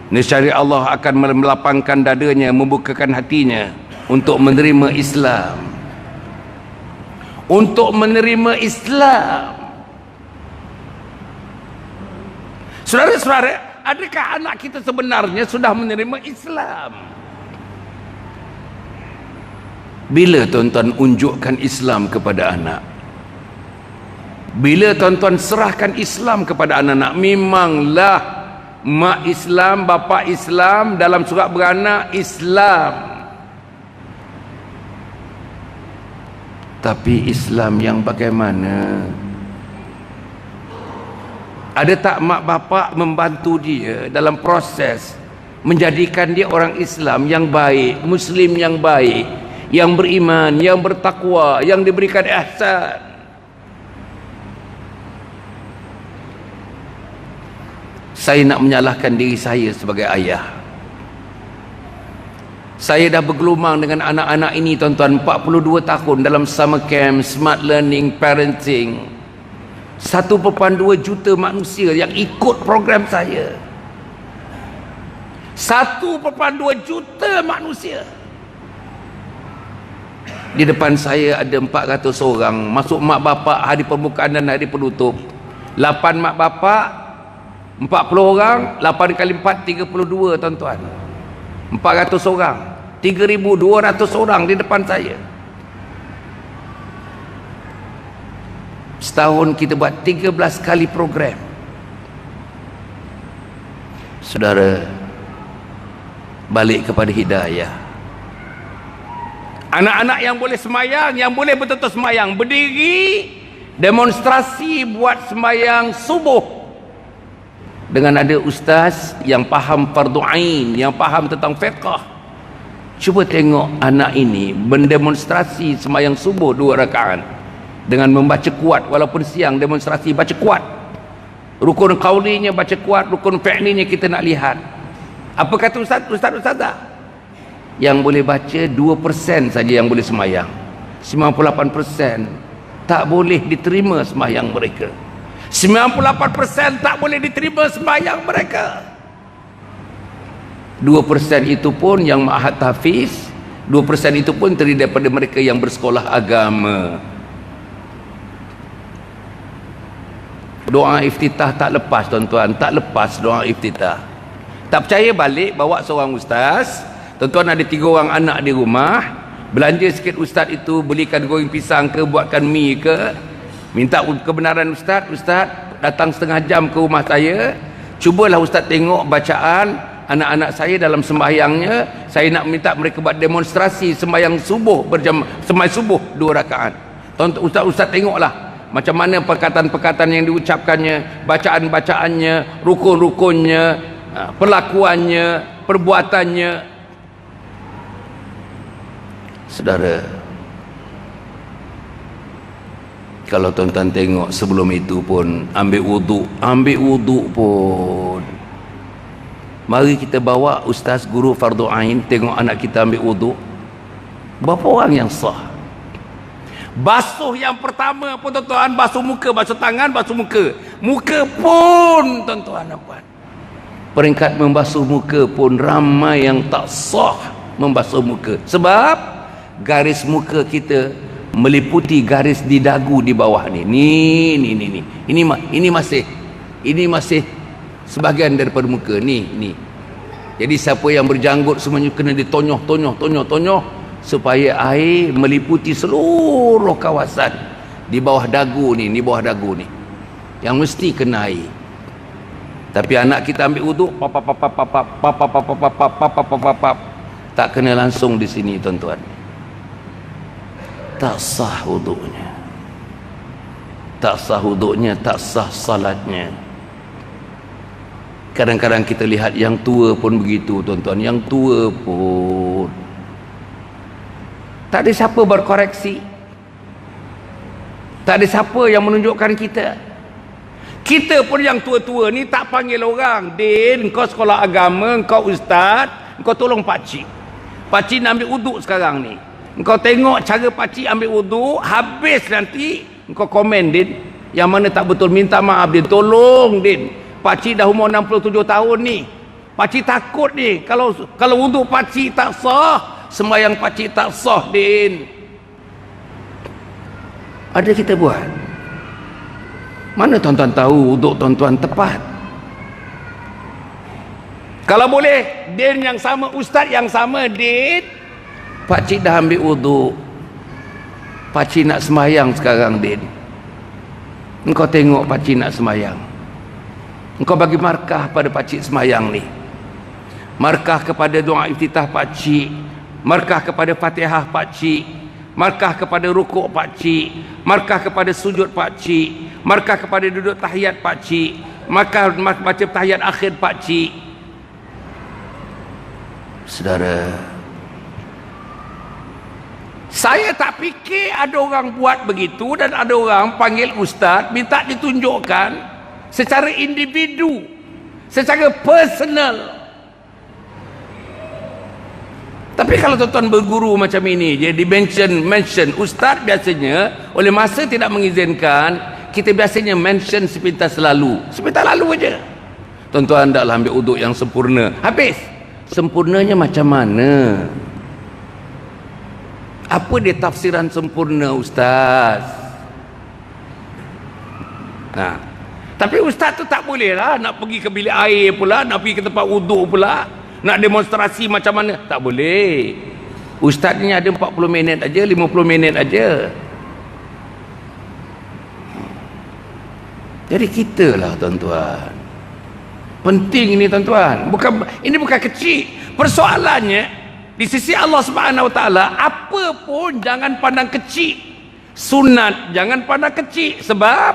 nescaya Allah akan melapangkan dadanya, membukakan hatinya untuk menerima Islam. Untuk menerima Islam. Saudara-saudara, adakah anak kita sebenarnya sudah menerima Islam? Bila tuan-tuan unjukkan Islam kepada anak? Bila tuan-tuan serahkan Islam kepada anak-anak, memanglah mak Islam, bapa Islam, dalam surat beranak Islam. Tapi Islam yang bagaimana? Ada tak mak bapak membantu dia dalam proses menjadikan dia orang Islam yang baik, Muslim yang baik, yang beriman, yang bertakwa, yang diberikan ihsan? Saya nak menyalahkan diri saya sebagai ayah. Saya dah bergelumang dengan anak-anak ini tuan-tuan 42 tahun dalam summer camp, smart learning, parenting. 1.2 juta manusia yang ikut program saya. 1.2 juta manusia. Di depan saya ada 400 orang, masuk mak bapak hari pembukaan dan hari penutup. 8 mak bapak, 40 orang, 8 kali 4 32 tuan-tuan. 400 orang, 3.200 orang di depan saya. Setahun kita buat 13 kali program. Saudara, balik kepada hidayah. Anak-anak yang boleh semayang, yang boleh betul-betul semayang, berdiri demonstrasi buat semayang subuh dengan ada ustaz yang faham fardu ain, yang faham tentang fiqh. Cuba tengok anak ini mendemonstrasi semayang subuh 2 rakaat dengan membaca kuat, walaupun siang demonstrasi baca kuat. Rukun qaulinya baca kuat, rukun fi'linya kita nak lihat. Apa kata ustazah? Yang boleh baca 2% saja yang boleh semayang. 98% tak boleh diterima semayang mereka. 98% tak boleh diterima sembahyang mereka. 2% itu pun yang ma'had tahfiz, 2% itu pun terdiri daripada mereka yang bersekolah agama. Doa iftitah tak lepas tuan-tuan, tak lepas doa iftitah. Tak percaya, balik bawa seorang ustaz. Tuan-tuan ada 3 orang anak di rumah, belanja sikit ustaz itu, belikan goreng pisang ke, buatkan mi ke, minta kebenaran ustaz. Ustaz datang setengah jam ke rumah saya, cubalah ustaz tengok bacaan anak-anak saya dalam sembahyangnya. Saya nak minta mereka buat demonstrasi sembahyang subuh sembahyang subuh 2 rakaat. Ustaz tengoklah macam mana perkataan-perkataan yang diucapkannya, bacaan-bacaannya, rukun-rukunnya, perlakuannya, perbuatannya. Saudara, kalau tuan-tuan tengok sebelum itu pun ambil wuduk pun. Mari kita bawa ustaz guru fardu ain, tengok anak kita ambil wuduk. Berapa orang yang sah? Basuh yang pertama pun tuan-tuan, basuh muka, basuh tangan, basuh muka. Muka pun tuan-tuan nampak. Peringkat membasuh muka pun ramai yang tak sah membasuh muka. Sebab garis muka kita meliputi garis di dagu di bawah ni. Ini masih sebahagian daripada muka ni. Jadi siapa yang berjanggut semuanya kena ditonyoh supaya air meliputi seluruh kawasan di bawah dagu ni, yang mesti kena air. Tapi anak kita ambil wuduk tak kena langsung di sini tuan-tuan. Tak sah wuduknya, tak sah salatnya. Kadang-kadang kita lihat yang tua pun begitu tuan-tuan, yang tua pun tak ada siapa berkoreksi, tak ada siapa yang menunjukkan kita. Kita pun yang tua-tua ni tak panggil orang, Din, kau sekolah agama, kau ustaz, kau tolong pakcik nak ambil wuduk sekarang ni. Engkau tengok cara pakcik ambil wuduk, habis nanti engkau komen, Din, yang mana tak betul minta maaf, Din, tolong, Din, pakcik dah umur 67 tahun ni, pakcik takut ni, kalau wuduk pakcik tak sah, sembahyang pakcik tak sah, Din. Ada kita buat. Mana tuan-tuan tahu wuduk tuan-tuan tepat? Kalau boleh, Din yang sama, ustaz yang sama, Din, pakcik dah ambil wuduk, pakcik nak sembahyang sekarang, Din. Engkau tengok pakcik nak semayang, engkau bagi markah pada pakcik semayang ni, markah kepada doa iftitah pakcik, markah kepada Fatihah pakcik, markah kepada rukuk pakcik, markah kepada sujud pakcik, markah kepada duduk tahiyat pakcik, markah baca tahiyat akhir pakcik. Saudara, saya tak fikir ada orang buat begitu dan ada orang panggil ustaz minta ditunjukkan secara individu, secara personal. Tapi kalau tuan-tuan berguru macam ini je, di mention ustaz, biasanya oleh masa tidak mengizinkan, kita biasanya mention sepintas lalu aja. Tuan-tuan hendaklah ambil uduk yang sempurna. Habis. Sempurnanya macam mana? Apa dia tafsiran sempurna ustaz? Nah, tapi ustaz tu tak boleh lah nak pergi ke bilik air pula, nak pergi ke tempat uduk pula, nak demonstrasi macam mana. Tak boleh. Ustaz ni ada 40 minit aja, 50 minit aja. Jadi kita lah tuan-tuan, penting ini tuan-tuan. Ini bukan kecil. Persoalannya di sisi Allah Subhanahu Wa Taala, apa pun jangan pandang kecil. Sunat jangan pandang kecil, sebab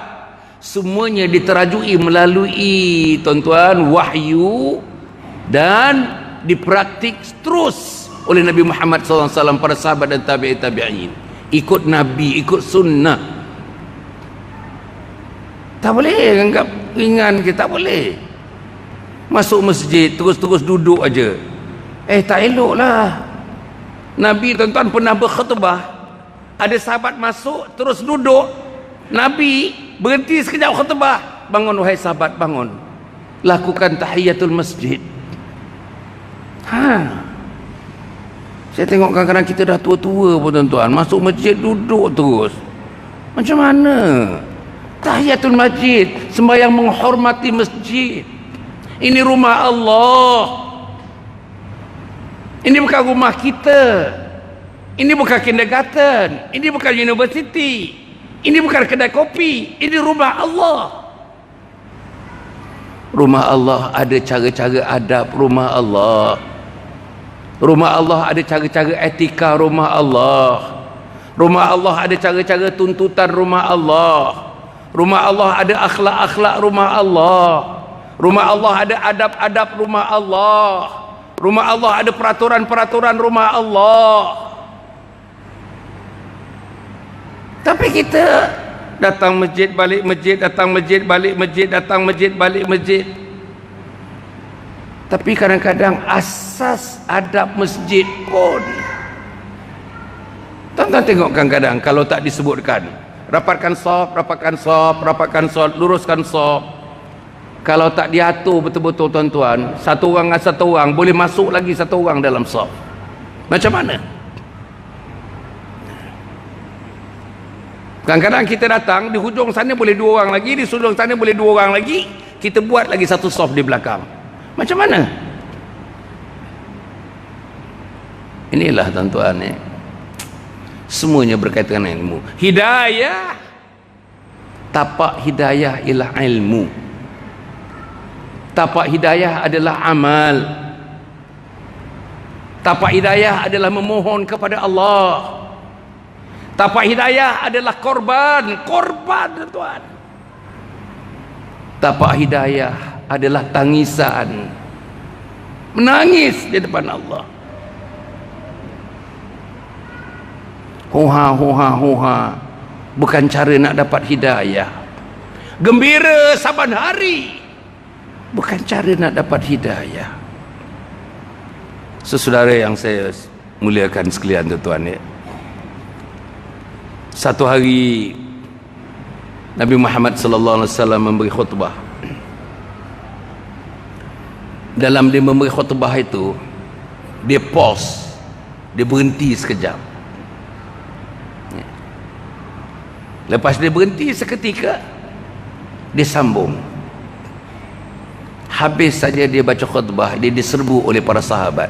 semuanya diterajui melalui tuan-tuan wahyu dan dipraktik terus oleh Nabi Muhammad SAW, para sahabat dan tabi'in. Ikut Nabi, ikut sunnah. Tak boleh anggap ringan kita, tak boleh. Masuk masjid terus duduk aja. Tak elok lah. Nabi tuan-tuan pernah berkhutbah, ada sahabat masuk terus duduk, Nabi berhenti sekejap khutbah, bangun wahai sahabat, bangun, lakukan tahiyatul masjid. Saya tengok kadang-kadang kita dah tua-tua pun tuan-tuan, masuk masjid duduk terus. Macam mana? Tahiyatul masjid, sembahyang menghormati masjid. Ini rumah Allah. Ini bukan rumah kita. Ini bukan kindergarten. Ini bukan universiti. Ini bukan kedai kopi. Ini rumah Allah. Rumah Allah ada cara-cara adab rumah Allah. Rumah Allah ada cara-cara etika rumah Allah. Rumah Allah ada cara-cara tuntutan rumah Allah. Rumah Allah ada akhlak-akhlak rumah Allah. Rumah Allah ada adab-adab rumah Allah. Rumah Allah ada peraturan-peraturan rumah Allah. Tapi kita datang masjid, balik masjid, datang masjid, balik masjid, datang masjid, balik masjid. Tapi kadang-kadang asas adab masjid pun, tuan-tuan tengok kadang-kadang kalau tak disebutkan, rapatkan saf, luruskan saf. Kalau tak diatur betul-betul tuan-tuan, satu orang dengan satu orang, boleh masuk lagi satu orang dalam saf. Macam mana? Kadang-kadang kita datang, di hujung sana boleh dua orang lagi, di hujung sana boleh dua orang lagi, kita buat lagi satu saf di belakang. Macam mana? Inilah tuan-tuan, semuanya berkaitan dengan ilmu. Hidayah, tapak hidayah ialah ilmu. Tapak hidayah adalah amal. Tapak hidayah adalah memohon kepada Allah. Tapak hidayah adalah korban tuan. Tapak hidayah adalah tangisan, menangis di depan Allah. Huha, bukan cara nak dapat hidayah. Gembira saban hari, bukan cara nak dapat hidayah. Saudara yang saya muliakan sekalian tuan-tuan, satu hari Nabi Muhammad sallallahu alaihi wasallam memberi khutbah. Dalam dia memberi khutbah itu, dia pause, dia berhenti sekejap. Lepas dia berhenti seketika, dia sambung. Habis saja dia baca khutbah, dia diserbu oleh para sahabat.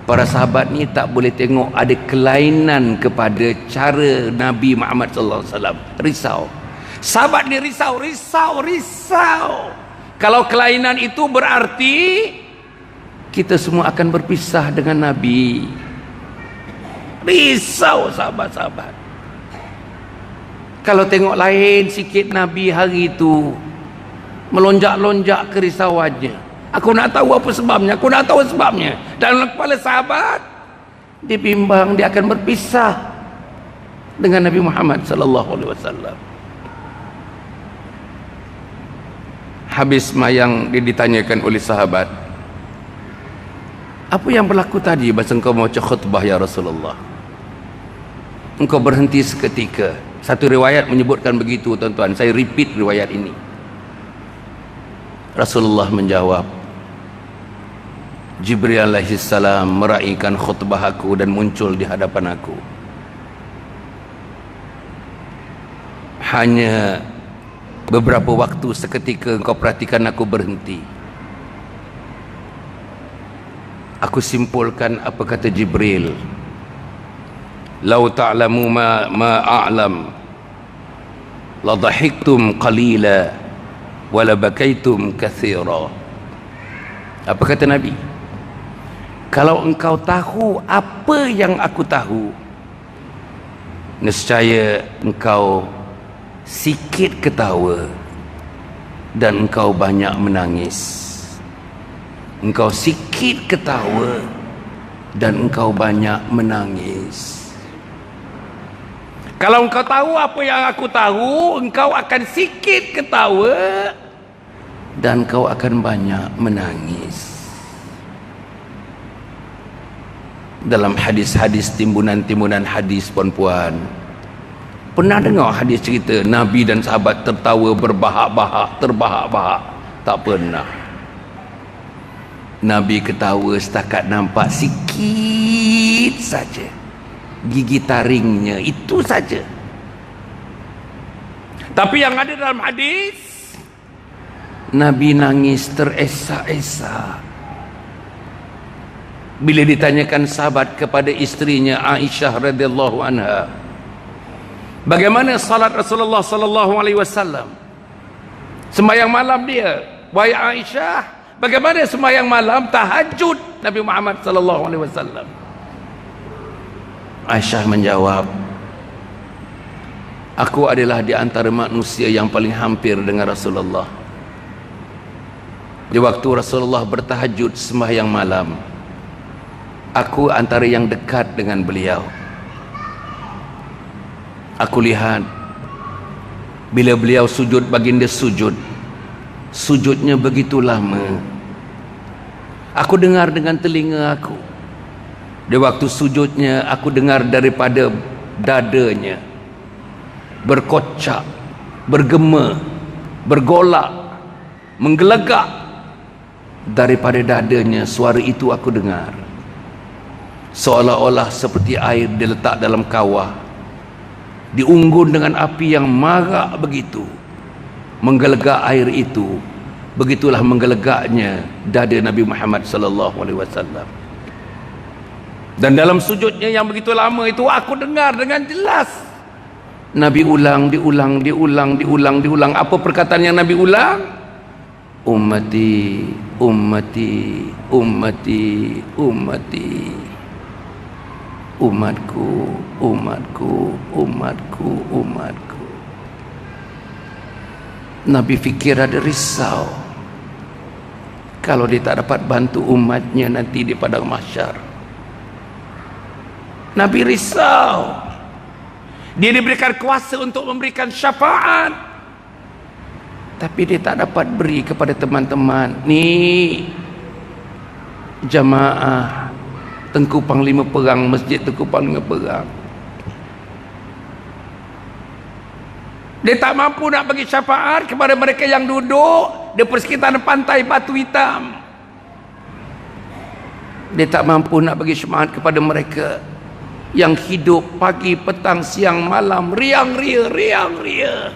Para sahabat ni tak boleh tengok ada kelainan kepada cara Nabi Muhammad sallallahu alaihi wasallam. Risau. Sahabat ni risau. Kalau kelainan itu berarti kita semua akan berpisah dengan Nabi. Risau sahabat-sahabat. Kalau tengok lain sikit Nabi hari itu, melonjak-lonjak kerisauannya. Aku nak tahu apa sebabnya. Dalam kepala sahabat, dia bimbang dia akan berpisah dengan Nabi Muhammad sallallahu alaihi wasallam. Habis mayang dia ditanyakan oleh sahabat, apa yang berlaku tadi masa engkau mau khutbah ya Rasulullah? Engkau berhenti seketika. Satu riwayat menyebutkan begitu tuan-tuan. Saya repeat riwayat ini. Rasulullah menjawab, Jibril alaihi salam meraihkan khutbah aku dan muncul di hadapan aku. Hanya beberapa waktu seketika engkau perhatikan aku berhenti. Aku simpulkan apa kata Jibril. Lau ta'lamu ma a'lam la dhahiktum qalila wa la bakaitum katsira. Apa kata Nabi? Kalau engkau tahu apa yang aku tahu, nescaya engkau sikit ketawa dan engkau banyak menangis. Engkau sikit ketawa dan engkau banyak menangis. Kalau engkau tahu apa yang aku tahu, engkau akan sikit ketawa dan engkau akan banyak menangis. Dalam hadis-hadis, timbunan-timbunan hadis puan-puan, pernah dengar hadis cerita Nabi dan sahabat tertawa terbahak-bahak? Tak pernah. Nabi ketawa setakat nampak sikit saja gigi taringnya, itu saja. Tapi yang ada dalam hadis, Nabi nangis teresak-esak bila ditanyakan sahabat kepada istrinya Aisyah radhiyallahu anha, bagaimana salat Rasulullah sallallahu alaihi wasallam, sembahyang malam dia. Wahai Aisyah, bagaimana sembahyang malam tahajud Nabi Muhammad sallallahu alaihi wasallam? Aisyah menjawab, aku adalah di antara manusia yang paling hampir dengan Rasulullah. Di waktu Rasulullah bertahajud sembahyang malam, aku antara yang dekat dengan beliau. Aku lihat bila beliau sujud, baginda sujud, sujudnya begitu lama. Aku dengar dengan telinga aku. Di waktu sujudnya, aku dengar daripada dadanya berkocak, bergema, bergolak, menggelegak. Daripada dadanya suara itu aku dengar, seolah-olah seperti air diletak dalam kawah, diunggun dengan api yang marak begitu, menggelegak air itu. Begitulah menggelegaknya dada Nabi Muhammad sallallahu alaihi wasallam. Dan dalam sujudnya yang begitu lama itu, aku dengar dengan jelas Nabi ulang. Apa perkataan yang Nabi ulang? Ummati, ummati, ummati, ummati. Umatku, umatku, umatku, umatku. Nabi fikir ada risau kalau dia tak dapat bantu umatnya nanti di padang mahsyar. Nabi risau. Dia diberikan kuasa untuk memberikan syafaat, tapi dia tak dapat beri kepada teman-teman. Ni jamaah Tengku Panglima Perang, Masjid Tengku Panglima Perang, dia tak mampu nak bagi syafaat kepada mereka yang duduk di persekitaran pantai Batu Hitam. Dia tak mampu nak bagi syafaat kepada mereka yang hidup pagi, petang, siang, malam, riang-ria, riang-ria.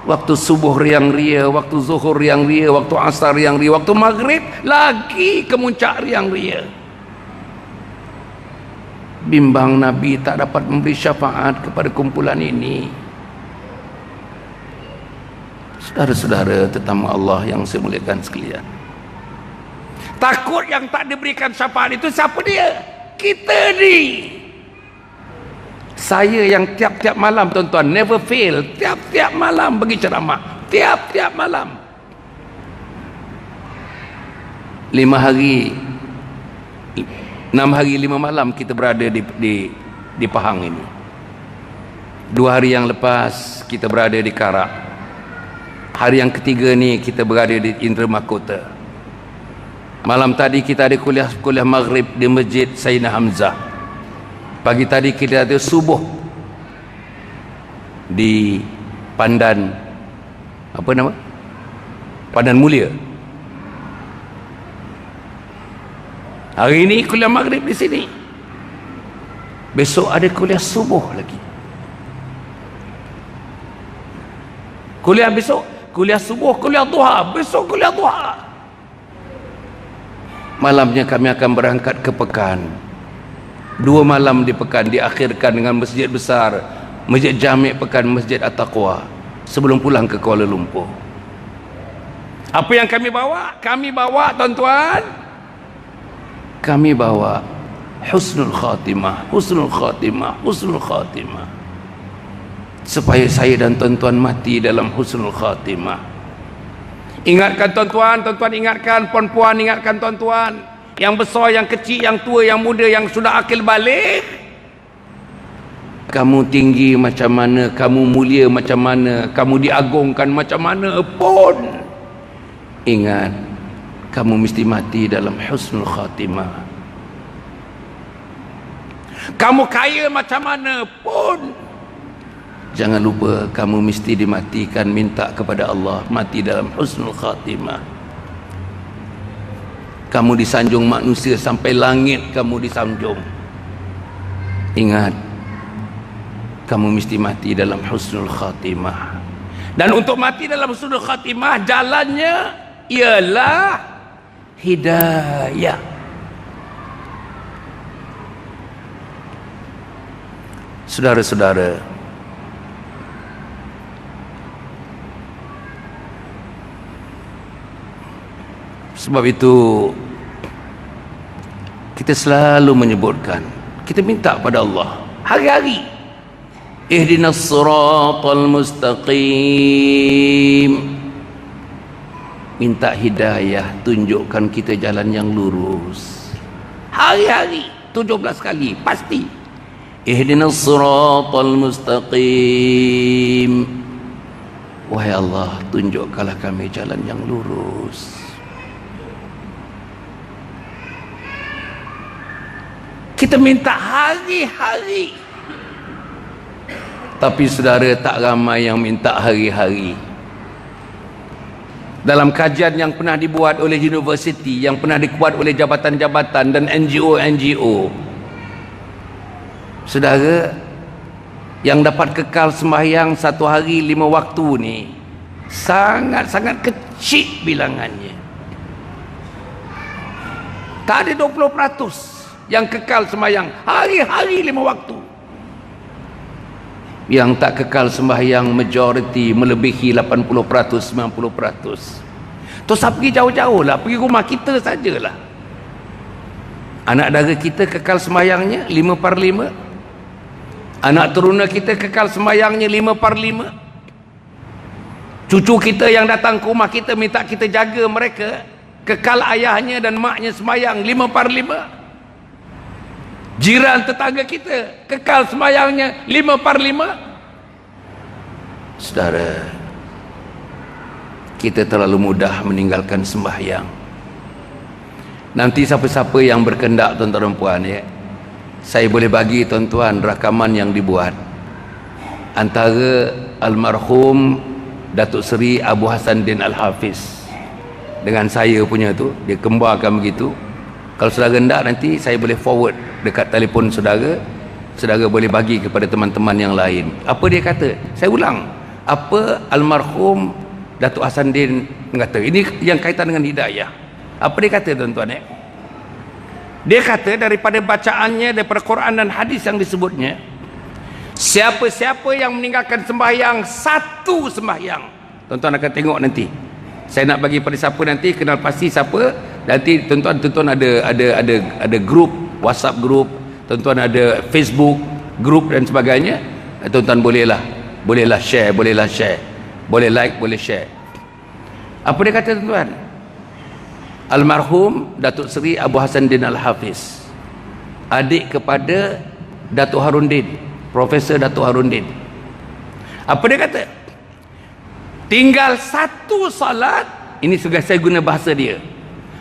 Waktu subuh riang-ria, waktu zuhur riang-ria, waktu asar riang-ria, waktu maghrib lagi kemuncak riang-ria. Bimbang Nabi tak dapat memberi syafaat kepada kumpulan ini. Saudara-saudara tetamu Allah yang saya muliakan sekalian, takut yang tak diberikan syafaat itu siapa dia? Kita ni. Saya yang tiap-tiap malam tuan-tuan, never fail, tiap-tiap malam bagi ceramah, tiap-tiap malam 5 hari 6 hari 5 malam kita berada di Pahang ini. 2 hari yang lepas kita berada di Karak. Hari yang ketiga ni kita berada di Indra Mahkota. Malam tadi kita ada kuliah maghrib di Masjid Sayyidina Hamzah. Pagi tadi kita ada subuh di Pandan, apa nama? Pandan Mulia. Hari ini kuliah maghrib di sini. Besok ada kuliah subuh lagi. Kuliah besok, kuliah subuh, kuliah duha, besok kuliah duha. Malamnya kami akan berangkat ke Pekan. 2 malam di Pekan diakhirkan dengan masjid besar, Masjid Jami' Pekan, Masjid At-Taqwa, sebelum pulang ke Kuala Lumpur. Apa yang kami bawa? Kami bawa tuan-tuan, kami bawa husnul khatimah, husnul khatimah, husnul khatimah, supaya saya dan tuan-tuan mati dalam husnul khatimah. Ingatkan tuan-tuan, tuan-tuan ingatkan, puan-puan ingatkan tuan-tuan, yang besar, yang kecil, yang tua, yang muda, yang sudah akil balik. Kamu tinggi macam mana, kamu mulia macam mana, kamu diagungkan macam mana pun, ingat, kamu mesti mati dalam husnul khatimah. Kamu kaya macam mana pun, jangan lupa kamu mesti dimatikan, minta kepada Allah mati dalam husnul khatimah. Kamu disanjung manusia sampai langit, kamu disanjung, ingat, kamu mesti mati dalam husnul khatimah. Dan untuk mati dalam husnul khatimah, jalannya ialah hidayah. Saudara-saudara, sebab itu kita selalu menyebutkan, kita minta pada Allah hari-hari, ihdinas siratal mustaqim, minta hidayah, tunjukkan kita jalan yang lurus. Hari-hari 17 kali pasti, ihdinas siratal mustaqim, wahai Allah, tunjukkanlah kami jalan yang lurus. Kita minta hari-hari, tapi saudara, tak ramai yang minta hari-hari. Dalam kajian yang pernah dibuat oleh universiti, yang pernah dibuat oleh jabatan-jabatan dan NGO-NGO, saudara, yang dapat kekal sembahyang 1 hari 5 waktu ni sangat-sangat kecil bilangannya. Tak ada 20% yang kekal sembahyang hari-hari 5 waktu. Yang tak kekal sembahyang majoriti melebihi 80%, 90%. Terus pergi jauh-jauh lah, pergi rumah kita sajalah. Anak dara kita kekal sembahyangnya 5/5. Anak teruna kita kekal sembahyangnya 5/5. Cucu kita yang datang ke rumah kita minta kita jaga mereka, kekal ayahnya dan maknya sembahyang 5/5. Jiran tetangga kita kekal sembahyangnya 5/5. Saudara, kita terlalu mudah meninggalkan sembahyang. Nanti siapa-siapa yang berkendak, tuan-tuan dan puan, ya, saya boleh bagi tuan-tuan rakaman yang dibuat antara almarhum Datuk Seri Abu Hasanuddin Al-Hafiz dengan saya punya tu, dia kembarkan begitu. Kalau saudara hendak, nanti saya boleh forward dekat telefon saudara, saudara boleh bagi kepada teman-teman yang lain. Apa dia kata? Saya ulang, apa almarhum Datuk Hasanuddin kata, ini yang kaitan dengan hidayah. Apa dia kata, tuan-tuan? Dia kata daripada bacaannya, daripada Quran dan hadis yang disebutnya, siapa-siapa yang meninggalkan sembahyang, 1 sembahyang, Tuan-tuan akan tengok nanti. Saya nak bagi pada siapa nanti kenal pasti siapa. Nanti tuan-tuan ada grup, WhatsApp grup, tuan-tuan ada Facebook grup dan sebagainya. Tuan-tuan bolehlah share, boleh like, boleh share. Apa dia kata tuan-tuan? Almarhum Datuk Seri Abu Hassanuddin Al-Hafiz, adik kepada Datuk Harundin, Profesor Datuk Harundin. Apa dia kata? Tinggal satu salat, ini sudah saya guna bahasa dia.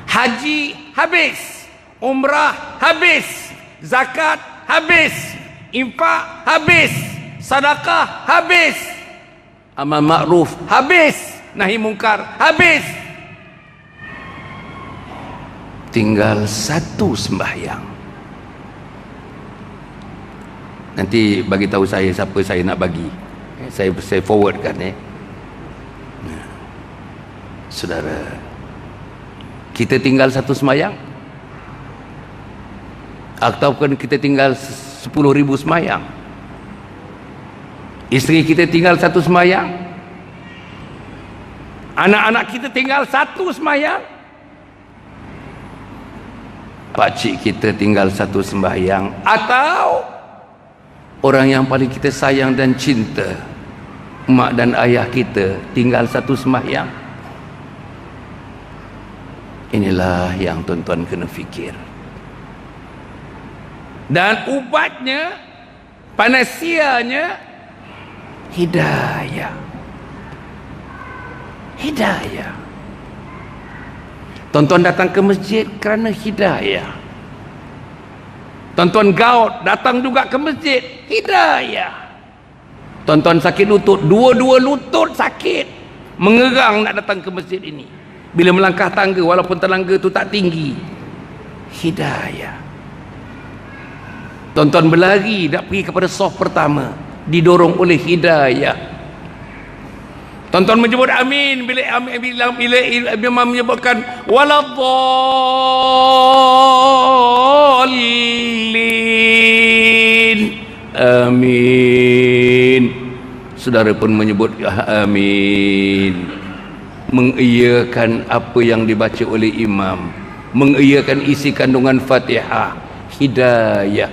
Haji habis, umrah habis, zakat habis, infak habis, sedekah habis, amal ma'ruf habis, nahi mungkar habis. Tinggal satu sembahyang. Nanti bagi tahu saya siapa saya nak bagi. Saya forwardkan saudara. Kita tinggal satu sembahyang ataupun kita tinggal 10,000 sembahyang. Isteri kita tinggal satu sembahyang, anak-anak kita tinggal satu sembahyang, pakcik kita tinggal satu sembahyang, atau orang yang paling kita sayang dan cinta, mak dan ayah kita, tinggal satu sembahyang. Inilah yang tuan-tuan kena fikir. Dan ubatnya, panasianya, hidayah. Hidayah. Tuan-tuan datang ke masjid kerana hidayah. Tuan-tuan gaut datang juga ke masjid, hidayah. Tuan-tuan sakit lutut, dua-dua lutut sakit, mengerang nak datang ke masjid ini. Bila melangkah tangga, walaupun tangga tu tak tinggi, hidayah. Tuan-tuan berlari nak pergi kepada soft pertama, didorong oleh hidayah. Tuan-tuan menyebut amin bila imam menyebutkan waladdallin, amin. Saudara pun menyebut amin, mengiyakan apa yang dibaca oleh imam, mengiyakan isi kandungan Fatihah, hidayah.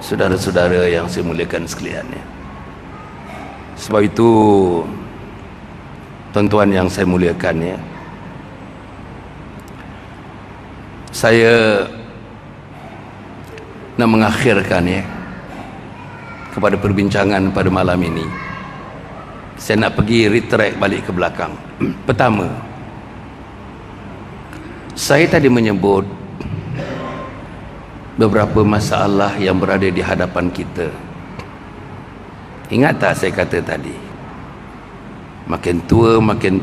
Saudara-saudara yang saya muliakan sekalian, sebab itu tuan-tuan yang saya muliakan, saya nak mengakhirkan kepada perbincangan pada malam ini. Saya nak pergi retract balik ke belakang. Pertama, saya tadi menyebut beberapa masalah yang berada di hadapan kita. Ingat tak saya kata tadi, makin tua makin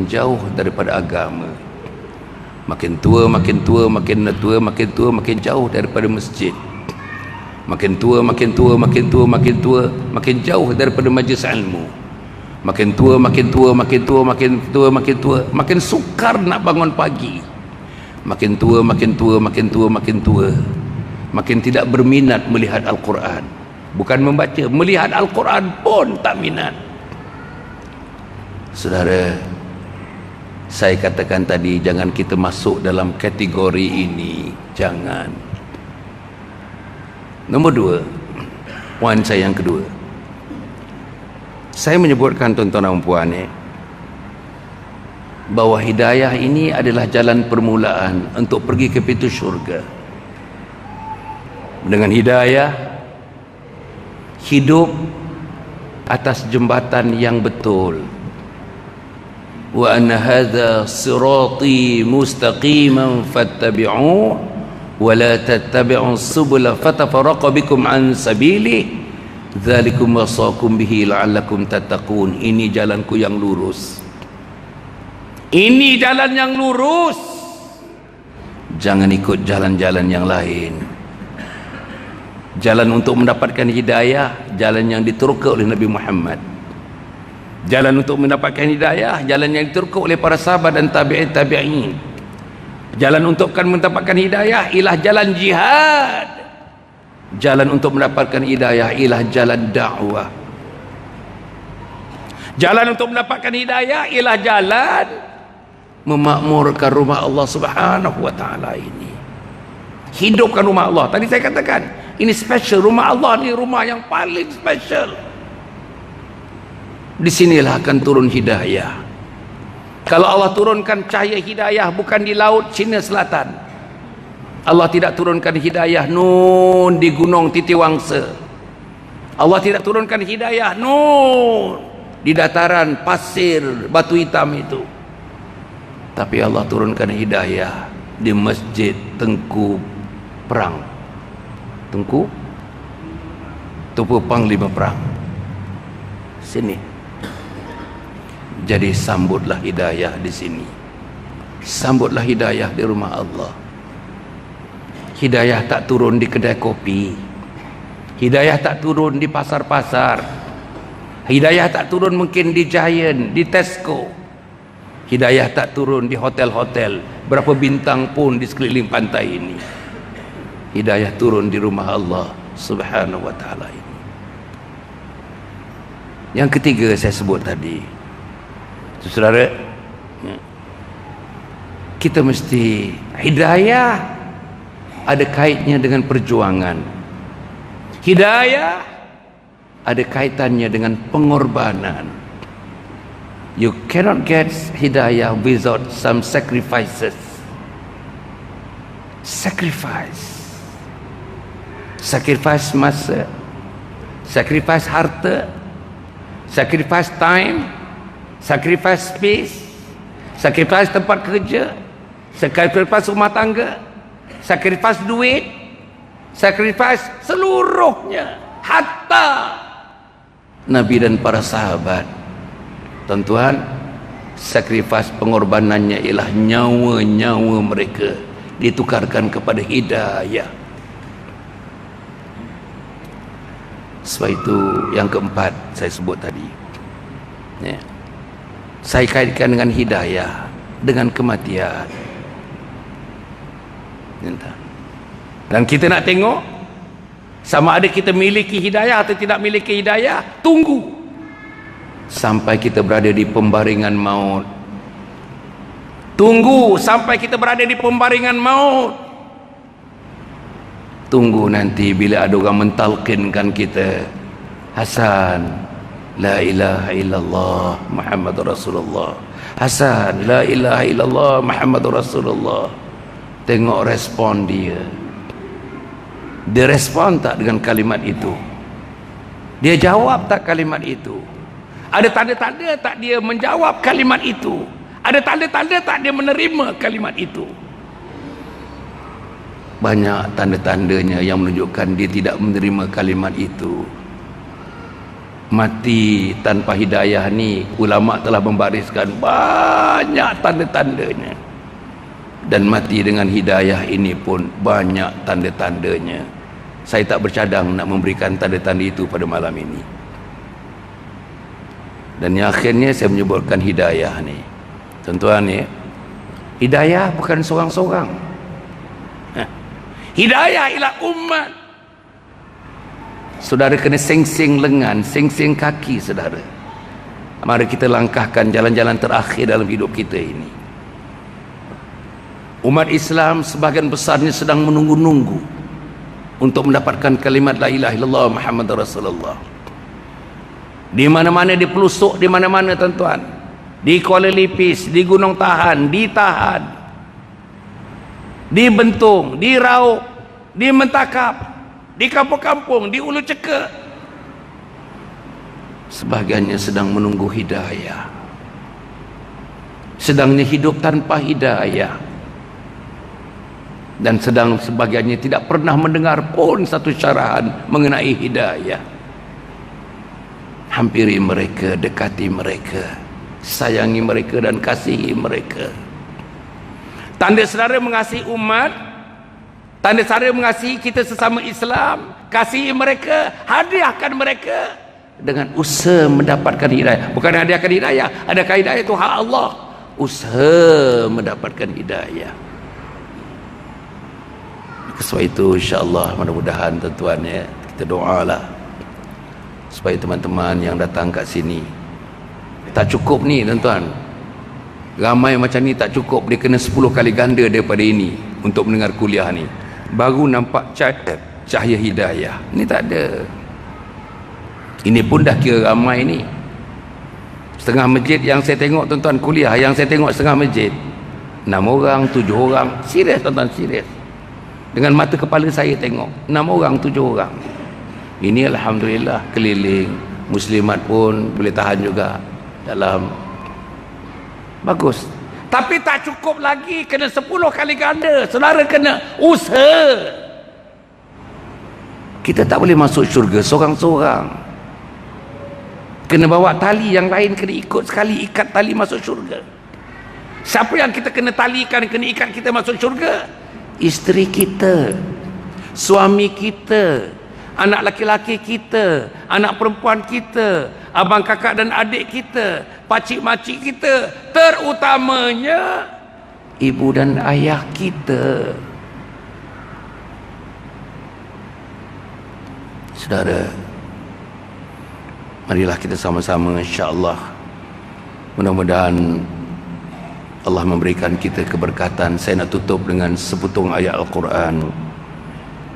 jauh daripada agama, makin tua makin jauh daripada masjid, makin tua makin jauh daripada majlis ilmu, makin tua makin sukar nak bangun pagi, makin tua makin tidak berminat melihat Al-Quran. Bukan membaca, melihat Al-Quran pun tak minat. Saudara, saya katakan tadi, jangan kita masuk dalam kategori ini. Jangan. Nombor dua, poin saya yang kedua, saya menyebutkan tuan-tuan dan puan bahawa hidayah ini adalah jalan permulaan untuk pergi ke pintu syurga. Dengan hidayah, hidup atas jembatan yang betul. Wa anna hadza sirati mustaqiman fattabi'uhu wa la tattabi'u subula fatafarraqa bikum an sabili dzalikum wasaqum bihi la'allakum tattaqun. Ini jalanku yang lurus, ini jalan yang lurus, jangan ikut jalan-jalan yang lain. Jalan untuk mendapatkan hidayah, jalan yang diterka oleh Nabi Muhammad. Jalan untuk mendapatkan hidayah, jalan yang diterka oleh para sahabat dan tabi'in. Jalan untuk mendapatkan hidayah ialah jalan jihad. Jalan untuk mendapatkan hidayah ialah jalan dakwah. Jalan untuk mendapatkan hidayah ialah jalan memakmurkan rumah Allah Subhanahu wa taala ini. Hidupkan rumah Allah. Tadi saya katakan, ini special, rumah Allah ni rumah yang paling special. Di sinilah akan turun hidayah. Kalau Allah turunkan cahaya hidayah bukan di laut Cina Selatan. Allah tidak turunkan hidayah nun di gunung Titiwangsa. Allah tidak turunkan hidayah nun di dataran pasir batu hitam itu. Tapi Allah turunkan hidayah di masjid Tengku Perang. Tengku Panglima Perang. Sini. Jadi sambutlah hidayah di sini. Sambutlah hidayah di rumah Allah. Hidayah tak turun di kedai kopi. Hidayah tak turun di pasar-pasar. Hidayah tak turun mungkin di Giant, di Tesco. Hidayah tak turun di hotel-hotel berapa bintang pun di sekeliling pantai ini. Hidayah turun di rumah Allah Subhanahu wa taala ini. Yang ketiga saya sebut tadi, saudara, kita mesti, hidayah ada kaitnya dengan perjuangan. Hidayah ada kaitannya dengan pengorbanan. You cannot get hidayah without some sacrifices. Sacrifice masa, sacrifice harta, sacrifice time, sacrifice space, sacrifice tempat kerja, sacrifice rumah tangga, sacrifice duit, sacrifice seluruhnya, hatta Nabi dan para sahabat. Tuan-tuan, sacrifice pengorbanannya ialah nyawa-nyawa mereka ditukarkan kepada hidayah. Sebab itu yang keempat saya sebut tadi, ya, saya kaitkan dengan hidayah dengan kematian. Dan kita nak tengok sama ada kita miliki hidayah atau tidak miliki hidayah. Tunggu sampai kita berada di pembaringan maut. Tunggu sampai kita berada di pembaringan maut. Tunggu nanti bila ada orang mentalkinkan kita, Hasan, la ilaha illallah Muhammadur Rasulullah. Hasan, la ilaha illallah Muhammadur Rasulullah. Tengok respon dia. Dia respon tak dengan kalimat itu? Dia jawab tak kalimat itu? Ada tanda-tanda tak dia menjawab kalimat itu? Ada tanda-tanda tak dia menerima kalimat itu? Banyak tanda-tandanya yang menunjukkan dia tidak menerima kalimat itu. Mati tanpa hidayah ni, ulama telah membariskan banyak tanda-tandanya. Dan mati dengan hidayah ini pun banyak tanda-tandanya. Saya tak bercadang nak memberikan tanda-tanda itu pada malam ini. Dan yang akhirnya saya menyebutkan hidayah ni, tuan-tuan ya, hidayah bukan seorang-seorang. Hidayah ialah umat. Saudara kena sing-sing lengan, sing-sing kaki, saudara. Mari kita langkahkan jalan-jalan terakhir dalam hidup kita ini. Umat Islam sebahagian besarnya sedang menunggu-nunggu untuk mendapatkan kalimat la ilaha illallah Muhammadur Rasulullah. Di mana-mana, di pelosok, di mana-mana tuan-tuan, di Kuala Lipis, di Gunung Tahan, di Tahan, di Bentung, di Rauk, di Mentakap, di kampung-kampung, di Ulu Ceka, sebahagiannya sedang menunggu hidayah, sedangnya hidup tanpa hidayah, dan sedang sebagiannya tidak pernah mendengar pun satu syarahan mengenai hidayah. Hampiri mereka, dekati mereka, sayangi mereka dan kasihi mereka. Tanda saudara mengasihi umat, tanda saudara mengasihi kita sesama Islam, kasihi mereka, hadiahkan mereka dengan usaha mendapatkan hidayah. Bukan hadiahkan hidayah, adakah hidayah itu hak Allah. Usaha mendapatkan hidayah. Sebab itu insyaAllah mudah-mudahan tuan-tuan ya, kita doalah supaya teman-teman yang datang kat sini Tak cukup ni tuan-tuan, ramai macam ni tak cukup, dia kena 10 kali ganda daripada ini untuk mendengar kuliah ni, baru nampak cahaya hidayah. Ni tak ada. Ini pun dah kira ramai ni. Setengah masjid yang saya tengok tuan-tuan kuliah, yang saya tengok setengah masjid 6 orang, 7 orang. Serius tuan-tuan, serius. Dengan mata kepala saya tengok 6 orang, 7 orang. Ini alhamdulillah keliling. Muslimat pun boleh tahan juga dalam. Bagus. Tapi tak cukup lagi, kena 10 kali ganda. Saudara kena usaha. Kita tak boleh masuk syurga seorang-seorang. Kena bawa tali yang lain, kena ikut sekali, ikat tali masuk syurga. Siapa yang kita kena talikan, kena ikat kita masuk syurga? Isteri kita, suami kita, anak laki-laki kita, anak perempuan kita, abang kakak dan adik kita, pakcik makcik kita, terutamanya ibu dan ayah kita. Saudara, marilah kita sama-sama insya-Allah, mudah-mudahan Allah memberikan kita keberkatan. Saya nak tutup dengan seputung ayat Al-Quran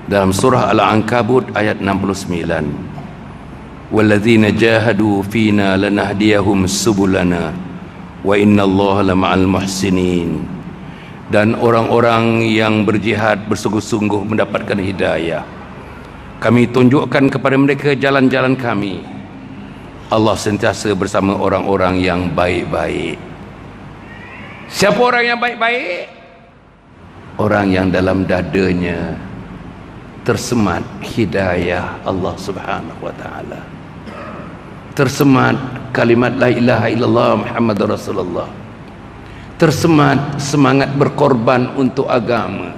dalam surah Al-Ankabut ayat 69. Walladzina jahadu fina lanahdiyahum subulana wa innallaha lama'al muhsinin. Dan orang-orang yang berjihad bersungguh-sungguh mendapatkan hidayah, kami tunjukkan kepada mereka jalan-jalan kami. Allah sentiasa bersama orang-orang yang baik-baik. Siapa orang yang baik-baik? Orang yang dalam dadanya tersemat hidayah Allah Subhanahu wa taala. Tersemat kalimat la ilaha illallah Muhammadur Rasulullah. Tersemat semangat berkorban untuk agama.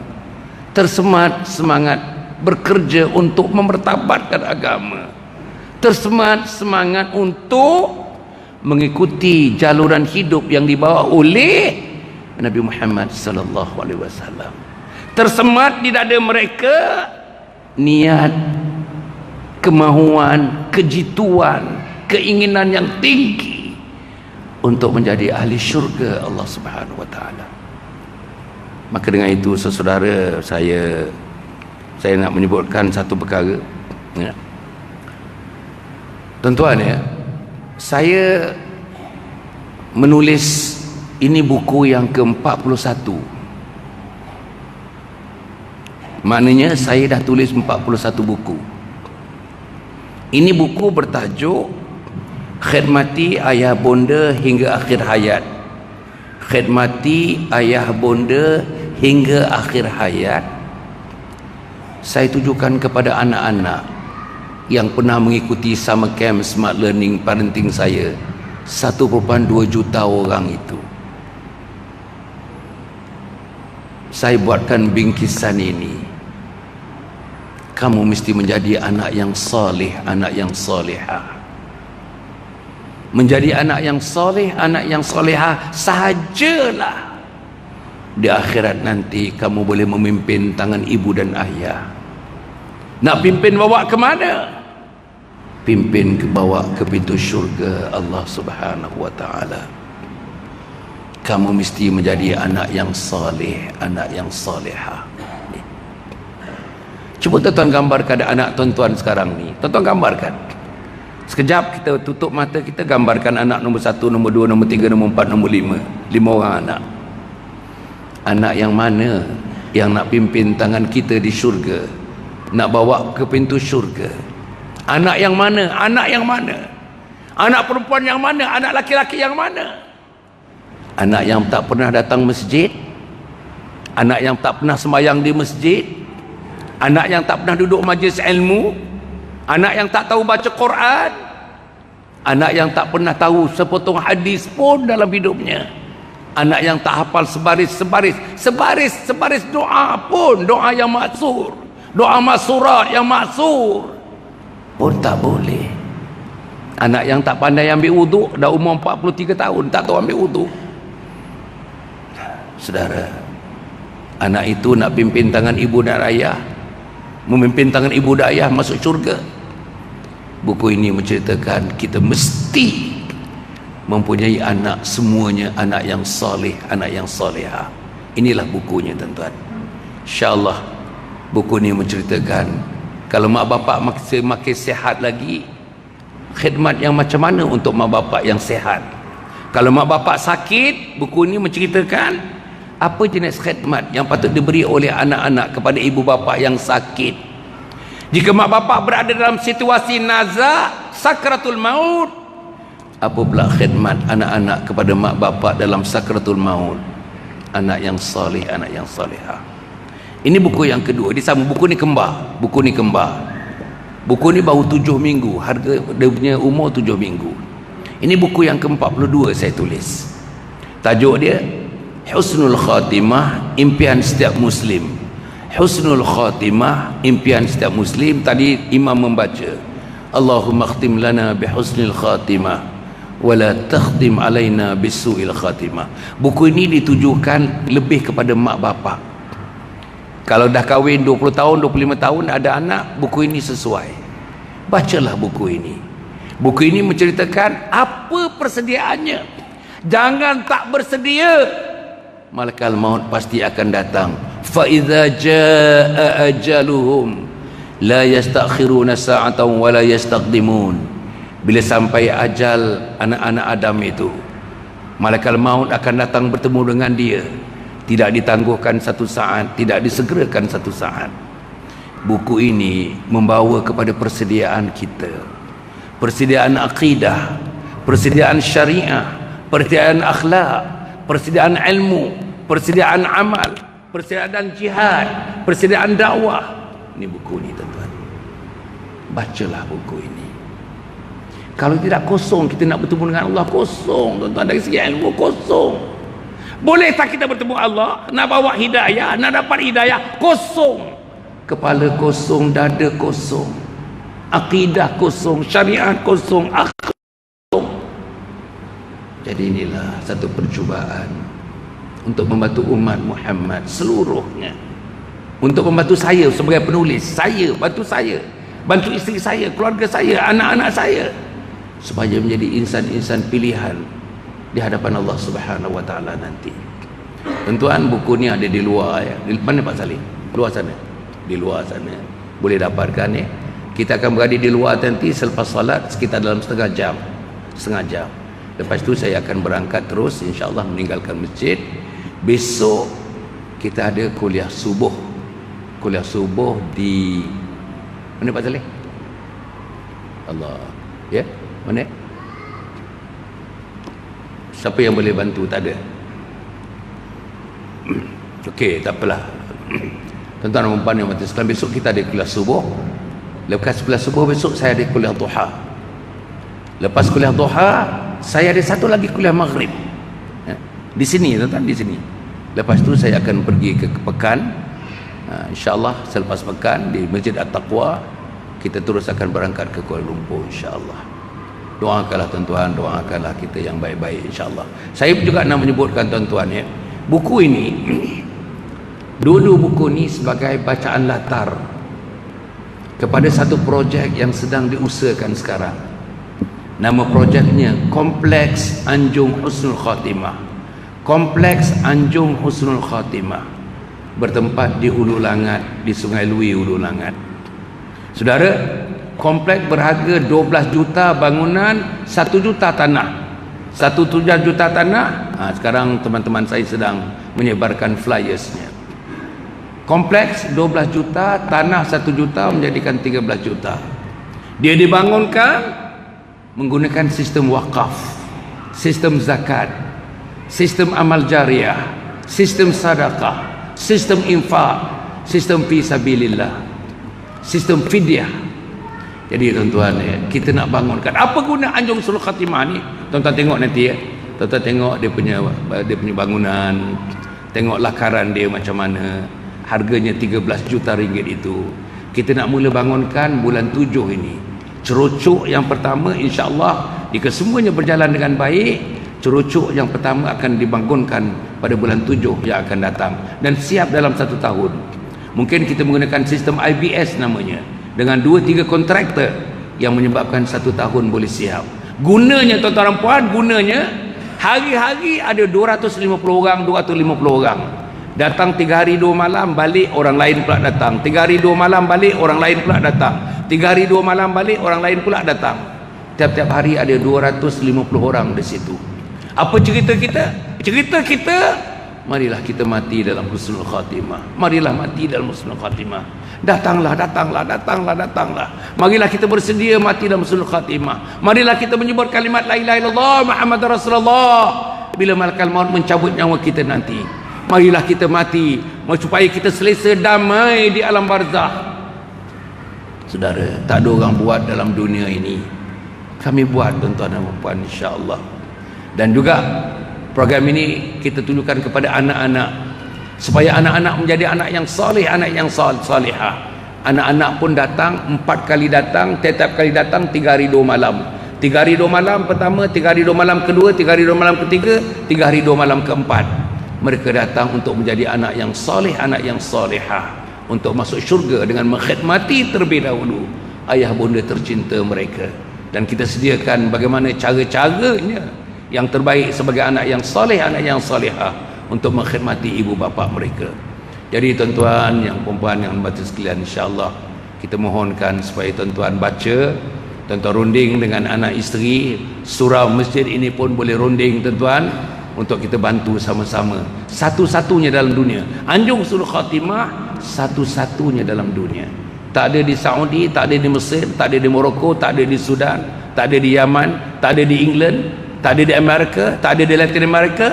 Tersemat semangat bekerja untuk memertabatkan agama. Tersemat semangat untuk mengikuti jaluran hidup yang dibawa oleh Nabi Muhammad sallallahu alaihi wasallam. Tersemat di dada mereka niat, kemahuan, kejituan, keinginan yang tinggi untuk menjadi ahli syurga Allah Subhanahu wa taala. Maka dengan itu saudara, saya nak menyebutkan satu perkara, ya. Tuan-tuan, ya, saya menulis ini buku yang ke-41. Maknanya saya dah tulis 41 buku. Ini buku bertajuk Khidmati Ayah Bonda Hingga Akhir Hayat. Khidmati Ayah Bonda Hingga Akhir Hayat. Saya tujukan kepada anak-anak yang pernah mengikuti summer camp Smart Learning Parenting saya, 1.2 juta orang itu. Saya buatkan bingkisan ini. Kamu mesti menjadi anak yang saleh, anak yang salihah. Menjadi anak yang saleh, anak yang salihah sahajalah. Di akhirat nanti kamu boleh memimpin tangan ibu dan ayah. Nak pimpin bawa ke mana? Pimpin ke bawa ke pintu syurga Allah Subhanahu wa taala. Kamu mesti menjadi anak yang saleh, anak yang salihah. Cuba tuan-tuan gambarkan anak tuan-tuan sekarang ni. Tuan-tuan gambarkan. Sekejap kita tutup mata, kita gambarkan anak nombor 1, nombor 2, nombor 3, nombor 4, nombor 5. 5 orang anak. Anak yang mana yang nak pimpin tangan kita di syurga, nak bawa ke pintu syurga? Anak yang mana? Anak yang mana? Anak perempuan yang mana? Anak laki-laki yang mana? Anak yang tak pernah datang masjid? Anak yang tak pernah sembahyang di masjid? Anak yang tak pernah duduk majlis ilmu? Anak yang tak tahu baca Quran? Anak yang tak pernah tahu sepotong hadis pun dalam hidupnya? Anak yang tak hafal sebaris doa pun, doa yang maksur, doa masurat yang maksur pun tak boleh. Anak yang tak pandai ambil wuduk, dah umur 43 tahun tak tahu ambil wuduk. Saudara, anak itu nak pimpin tangan ibu dan ayah, memimpin tangan ibu dan ayah masuk syurga. Buku ini menceritakan kita mesti mempunyai anak semuanya anak yang soleh, anak yang soleha. Inilah bukunya tuan-tuan. InsyaAllah buku ni menceritakan kalau mak bapak makin sihat lagi, khidmat yang macam mana untuk mak bapak yang sihat. Kalau mak bapak sakit, buku ini menceritakan apa jenis khidmat yang patut diberi oleh anak-anak kepada ibu bapa yang sakit. Jika mak bapak berada dalam situasi naza, sakratul maut, apa pula khidmat anak-anak kepada mak bapak dalam sakratul maut? Anak yang soleh, anak yang soleha. Ini buku yang kedua. Dia sama, buku ni kembar. Buku ni kembar. Buku ni baru 7 minggu. Harga dia punya umur 7 minggu. Ini buku yang ke-42 saya tulis. Tajuk dia Husnul Khatimah, Impian Setiap Muslim. Husnul Khatimah, Impian Setiap Muslim. Tadi imam membaca, Allahumma khtim lana bihusnil khatimah wala takhtim alaina bisu'il khatimah. Buku ini ditujukan lebih kepada mak bapak. Kalau dah kahwin 20 tahun, 25 tahun, ada anak, buku ini sesuai. Bacalah buku ini. Buku ini menceritakan apa persediaannya. Jangan tak bersedia, malakal maut pasti akan datang. Fa idza jaa ajaluhum la yastakhiruna sa'atan wa la yastaqdimun. Bila sampai ajal anak-anak Adam itu, malakal maut akan datang bertemu dengan dia. Tidak ditangguhkan satu saat, tidak disegerakan satu saat. Buku ini membawa kepada persediaan kita, persediaan akidah, persediaan syariah, persediaan akhlak, persediaan ilmu, persediaan amal, persediaan jihad, persediaan dakwah. Ini buku ini tuan-tuan. Bacalah buku ini. Kalau tidak, kosong. Kita nak bertemu dengan Allah, kosong tuan-tuan. Dari segi ilmu, kosong. Boleh tak kita bertemu Allah? Nak bawa hidayah, nak dapat hidayah, kosong. Kepala kosong, dada kosong, akidah kosong, syariat kosong, akhlak kosong. Jadi inilah satu percubaan untuk membantu umat Muhammad seluruhnya, untuk membantu saya sebagai penulis. Saya, bantu isteri saya, keluarga saya, anak-anak saya, supaya menjadi insan-insan pilihan di hadapan Allah Subhanahu wa taala nanti. Tuan-tuan, buku ni ada di luar ya. Di mana Pak Salim? Luar sana. Di luar sana. Boleh dapatkan ya. Kita akan berada di luar nanti selepas salat sekitar dalam setengah jam. Lepas tu saya akan berangkat terus insya-Allah meninggalkan masjid. Besok kita ada kuliah subuh. Kuliah subuh di mana Pak Salim? Allah. Ya? Mana? Siapa yang boleh bantu? Tak ada. Okey, tak apalah. Tuan-tuan dan puan yang mati sekalian, besok kita ada kuliah subuh. Lepas kuliah subuh besok saya ada kuliah duha. Lepas kuliah duha saya ada satu lagi kuliah maghrib. Di sini tuan-tuan, di sini. Lepas tu saya akan pergi ke Pekan. InsyaAllah selepas Pekan di Masjid At-Taqwa kita terus akan berangkat ke Kuala Lumpur insyaAllah. Doakanlah tuan-tuan, doakanlah kita yang baik-baik insyaAllah. Saya juga nak menyebutkan tuan-tuan ya, buku ini dulu buku ini sebagai bacaan latar kepada satu projek yang sedang diusahakan sekarang. Nama projeknya Kompleks Anjung Husnul Khatimah. Kompleks Anjung Husnul Khatimah bertempat di Hulu Langat, di Sungai Lui Hulu Langat. Saudara, kompleks berharga 12 juta bangunan, 1 juta tanah. 1 juta tanah. Sekarang teman-teman saya sedang menyebarkan flyersnya. Kompleks 12 juta, tanah 1 juta menjadikan 13 juta. Dia dibangunkan menggunakan sistem wakaf, sistem zakat, sistem amal jariah, sistem sedekah, sistem infak, sistem fi sabilillah, sistem fidyah. Jadi tuan-tuan ya, kita nak bangunkan. Apa guna Anjung Husnul Khatimah ni? Tuan-tuan tengok nanti ya. Tuan-tuan tengok dia punya bangunan, tengok lakaran dia macam mana. Harganya 13 juta ringgit itu. Kita nak mula bangunkan bulan 7 ini. Cerucuk yang pertama insya-Allah, jika semuanya berjalan dengan baik, cerucuk yang pertama akan dibangunkan pada bulan 7 yang akan datang dan siap dalam 1 tahun. Mungkin kita menggunakan sistem IBS namanya, dengan 2-3 kontraktor yang menyebabkan 1 tahun boleh siap. Gunanya tuan-tuan dan puan, gunanya hari-hari ada 250 orang, 250 orang. Datang 3 hari 2 malam, balik orang lain pula datang. 3 hari 2 malam, balik orang lain pula datang. 3 hari 2 malam, balik orang lain pula datang. Tiap-tiap hari ada 250 orang di situ. Apa cerita kita? Cerita kita, marilah kita mati dalam husnul khatimah. Marilah mati dalam husnul khatimah. Datanglah, datanglah, datanglah, datanglah. Marilah kita bersedia mati dalam husnul khatimah. Marilah kita menyebut kalimat la ilaha illallah Muhammad Rasulullah bila malaikat maut mencabut nyawa kita nanti. Marilah kita mati supaya kita selesa damai di alam barzah. Saudara, tak ada orang buat dalam dunia ini. Kami buat, tuan-tuan dan puan, insya-Allah. Dan juga program ini kita tunjukkan kepada anak-anak supaya anak-anak menjadi anak yang soleh, anak yang salihah. Anak-anak pun datang, 4 kali datang, setiap kali datang 3 hari 2 malam. 3 hari 2 malam pertama, 3 hari 2 malam kedua, 3 hari 2 malam ketiga, 3 hari 2 malam keempat. Mereka datang untuk menjadi anak yang soleh, anak yang salihah, untuk masuk syurga dengan mengkhidmati terlebih dahulu ayah bunda tercinta mereka. Dan kita sediakan bagaimana cara-caranya yang terbaik sebagai anak yang soleh, anak yang salihah, untuk mengkhidmati ibu bapa mereka. Jadi tuan-tuan yang perempuan yang baca sekalian, insya-Allah kita mohonkan supaya tuan-tuan baca, tuan-tuan runding dengan anak isteri surau masjid ini pun boleh runding tuan-tuan, untuk kita bantu sama-sama. Satu-satunya dalam dunia, Anjung Husnul Khatimah satu-satunya dalam dunia. Tak ada di Saudi, tak ada di Mesir, tak ada di Morocco, tak ada di Sudan, tak ada di Yaman, tak ada di England, tak ada di Amerika, tak ada di Latin America.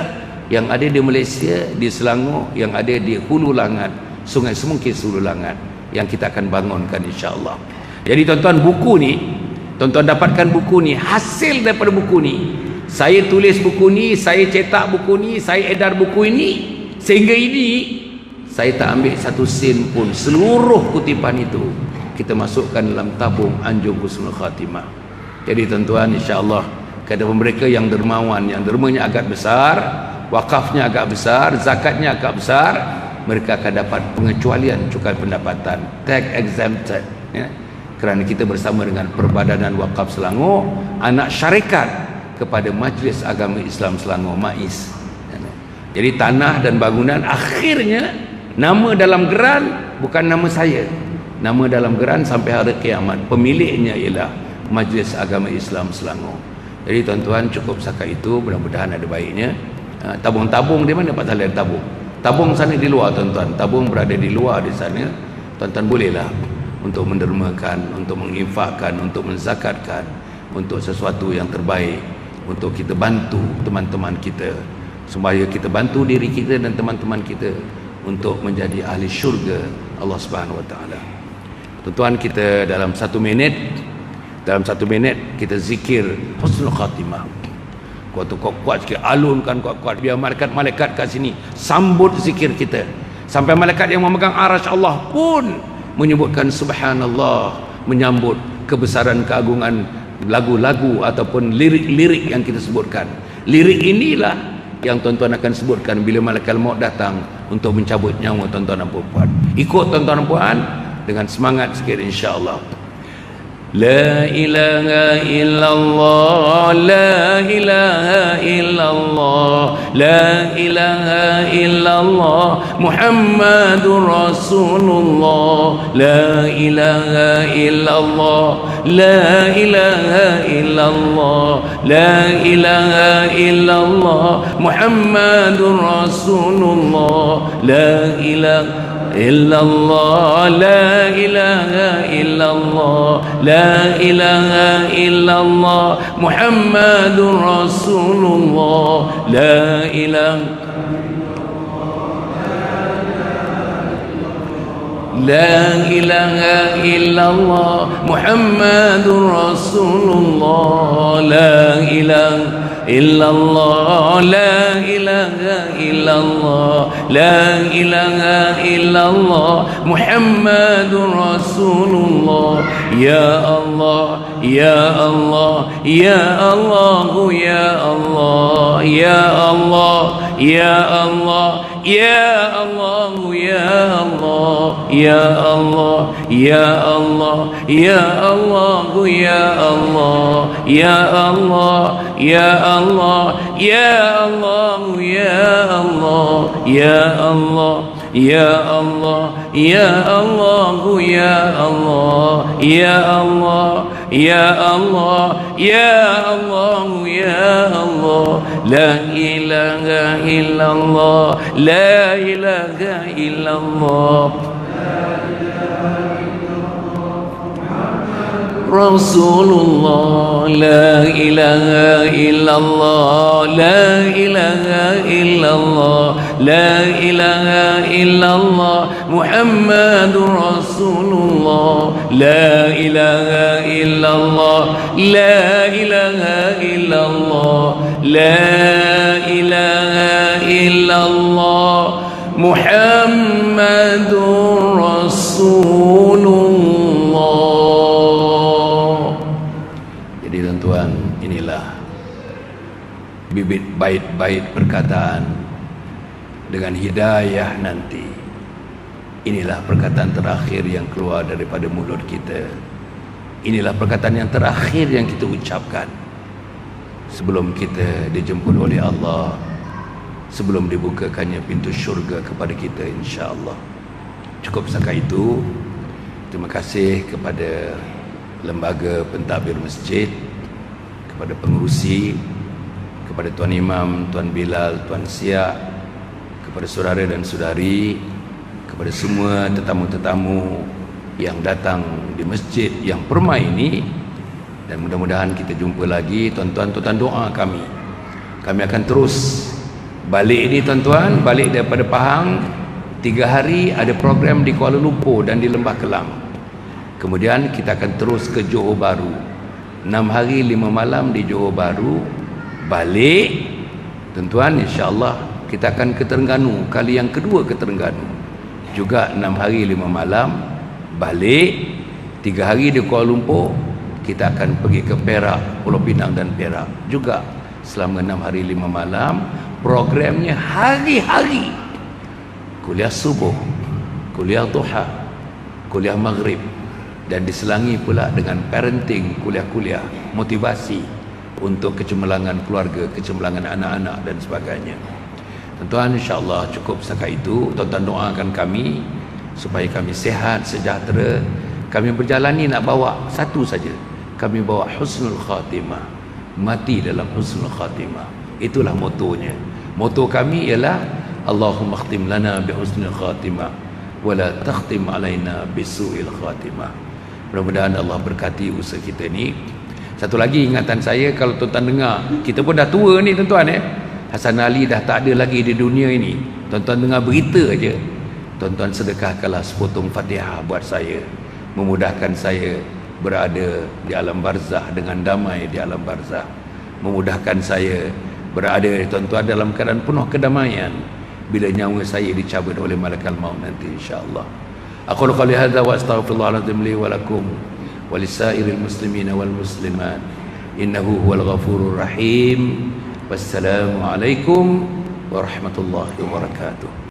Yang ada di Malaysia, di Selangor, yang ada di Hulu Langat, Sungai Semangkis Hulu Langat, yang kita akan bangunkan insya-Allah. Jadi tuan-tuan, buku ni, tuan-tuan dapatkan buku ni, hasil daripada buku ni. Saya tulis buku ni, saya cetak buku ni, saya edar buku ini, sehingga ini saya tak ambil satu sen pun. Seluruh kutipan itu kita masukkan dalam tabung Anjung Husnul Khatimah. Jadi tuan-tuan, insya-Allah kepada mereka yang dermawan, yang dermanya agak besar, wakafnya agak besar, zakatnya agak besar, mereka akan dapat pengecualian cukai pendapatan, tax exempted, ya. Kerana kita bersama dengan Perbadanan Wakaf Selangor, anak syarikat kepada Majlis Agama Islam Selangor, MAIS. Jadi tanah dan bangunan akhirnya nama dalam geran bukan nama saya, nama dalam geran sampai hari kiamat, pemiliknya ialah Majlis Agama Islam Selangor. Jadi tuan-tuan, cukup setakat itu, mudah-mudahan ada baiknya. Tabung-tabung di mana pasal ada tabung? Tabung sana di luar tuan-tuan, tabung berada di luar di sana. Tuan-tuan bolehlah untuk mendermakan, untuk menginfakkan, untuk menzakatkan, untuk sesuatu yang terbaik, untuk kita bantu teman-teman kita, supaya kita bantu diri kita dan teman-teman kita untuk menjadi ahli syurga Allah Subhanahu Wa Taala. Tuan-tuan, kita dalam 1 minit, kita zikir husnul khatimah. Kuat-kuat sikit, alunkan kuat-kuat, biar malaikat-malaikat kat sini sambut zikir kita, sampai malaikat yang memegang arasy Allah pun menyebutkan subhanallah, menyambut kebesaran keagungan lagu-lagu ataupun lirik-lirik yang kita sebutkan. Lirik inilah yang tuan-tuan akan sebutkan bila malaikat maut datang untuk mencabut nyawa tuan-tuan dan puan. Ikut tuan-tuan dan puan dengan semangat sikit, insya-Allah. La ilaha illallah, la ilaha illallah, la ilaha illallah, Muhammadur Rasulullah, la ilaha illallah, la ilaha illallah, la ilaha illallah, Muhammadur Rasulullah, la ilaha illallah, la ilaha illallah, la ilaha illallah, Muhammadur Rasulullah, la ilaha La ilaha illallah Muhammadur Rasulullah, la ilaha illallah, la ilaha illallah, la ilaha illallah, Muhammadur Rasulullah. Ya Allah, ya Allah, ya Allah, ya Allah, ya Allah, ya Allah, ya Allah, ya Allah, ya Allah, ya Allah, ya Allah, ya Allah, ya Allah, ya Allah, ya Allah, ya Allah, ya Allah, ya Allah, ya Allah, ya Allah, ya Allah, ya Allah, ya Allah, ya Allah, la ilaha illallah, la ilaha illallah, Rasulullah, la ilaha illallah, la ilaha illallah, la ilaha illallah, Muhammadur Rasulullah, la ilaha illallah, la ilaha illallah, la ilaha illallah, Muhammadur Rasulullah. Jadi tuan-tuan, inilah bibit bait-bait perkataan dengan hidayah nanti. Inilah perkataan terakhir yang keluar daripada mulut kita. Inilah perkataan yang terakhir yang kita ucapkan sebelum kita dijemput oleh Allah, sebelum dibukakannya pintu syurga kepada kita, insya-Allah. Cukup setakat itu. Terima kasih kepada lembaga pentadbir masjid, kepada pengurusi, kepada Tuan Imam, Tuan Bilal, Tuan Siak, kepada saudara dan saudari, kepada semua tetamu-tetamu yang datang di masjid yang permai ini. Dan mudah-mudahan kita jumpa lagi. Tuan-tuan, tuan doa kami akan terus balik ini, tuan-tuan, balik daripada Pahang. 3 hari ada program di Kuala Lumpur dan di Lembah Kelang. Kemudian kita akan terus ke Johor Bahru, 6 hari 5 malam di Johor Bahru. Balik, tuan-tuan, insya-Allah kita akan ke Terengganu, kali yang kedua ke Terengganu, juga 6 hari 5 malam. Balik 3 hari di Kuala Lumpur. Kita akan pergi ke Perak, Pulau Pinang dan Perak juga selama 6 hari 5 malam. Programnya hari-hari kuliah subuh, kuliah duha, kuliah maghrib, dan diselangi pula dengan parenting, kuliah-kuliah motivasi untuk kecemerlangan keluarga, kecemerlangan anak-anak dan sebagainya. Tuan-tuan, insya-Allah cukup setakat itu. Tuan-tuan doakan kami supaya kami sihat, sejahtera. Kami berjalan ni nak bawa satu saja. Kami bawa husnul khatimah, mati dalam husnul khatimah. Itulah motonya. Moto kami ialah Allahumma khtim lana bi husnul khatimah wa la takhtim alaina bisu'il khatimah. Mudah-mudahan Allah berkati usaha kita ni. Satu lagi ingatan saya, kalau tuan-tuan dengar, kita pun dah tua ni tuan-tuan, Hasan Ali dah tak ada lagi di dunia ini. Tuan-tuan dengar berita aja, tuan-tuan sedekahkanlah sepotong Fatihah buat saya, memudahkan saya berada di alam barzah dengan damai di alam barzah, memudahkan saya berada, tuan-tuan, dalam keadaan penuh kedamaian bila nyawa saya dicabut oleh malaikat maut nanti, insya-Allah. Aqulu qali hadza wa astaghfirullahaladzim li wa lakum wa lisairil muslimina wal muslimat innahu huwal ghafurur rahim. Wassalamu alaikum warahmatullahi wabarakatuh.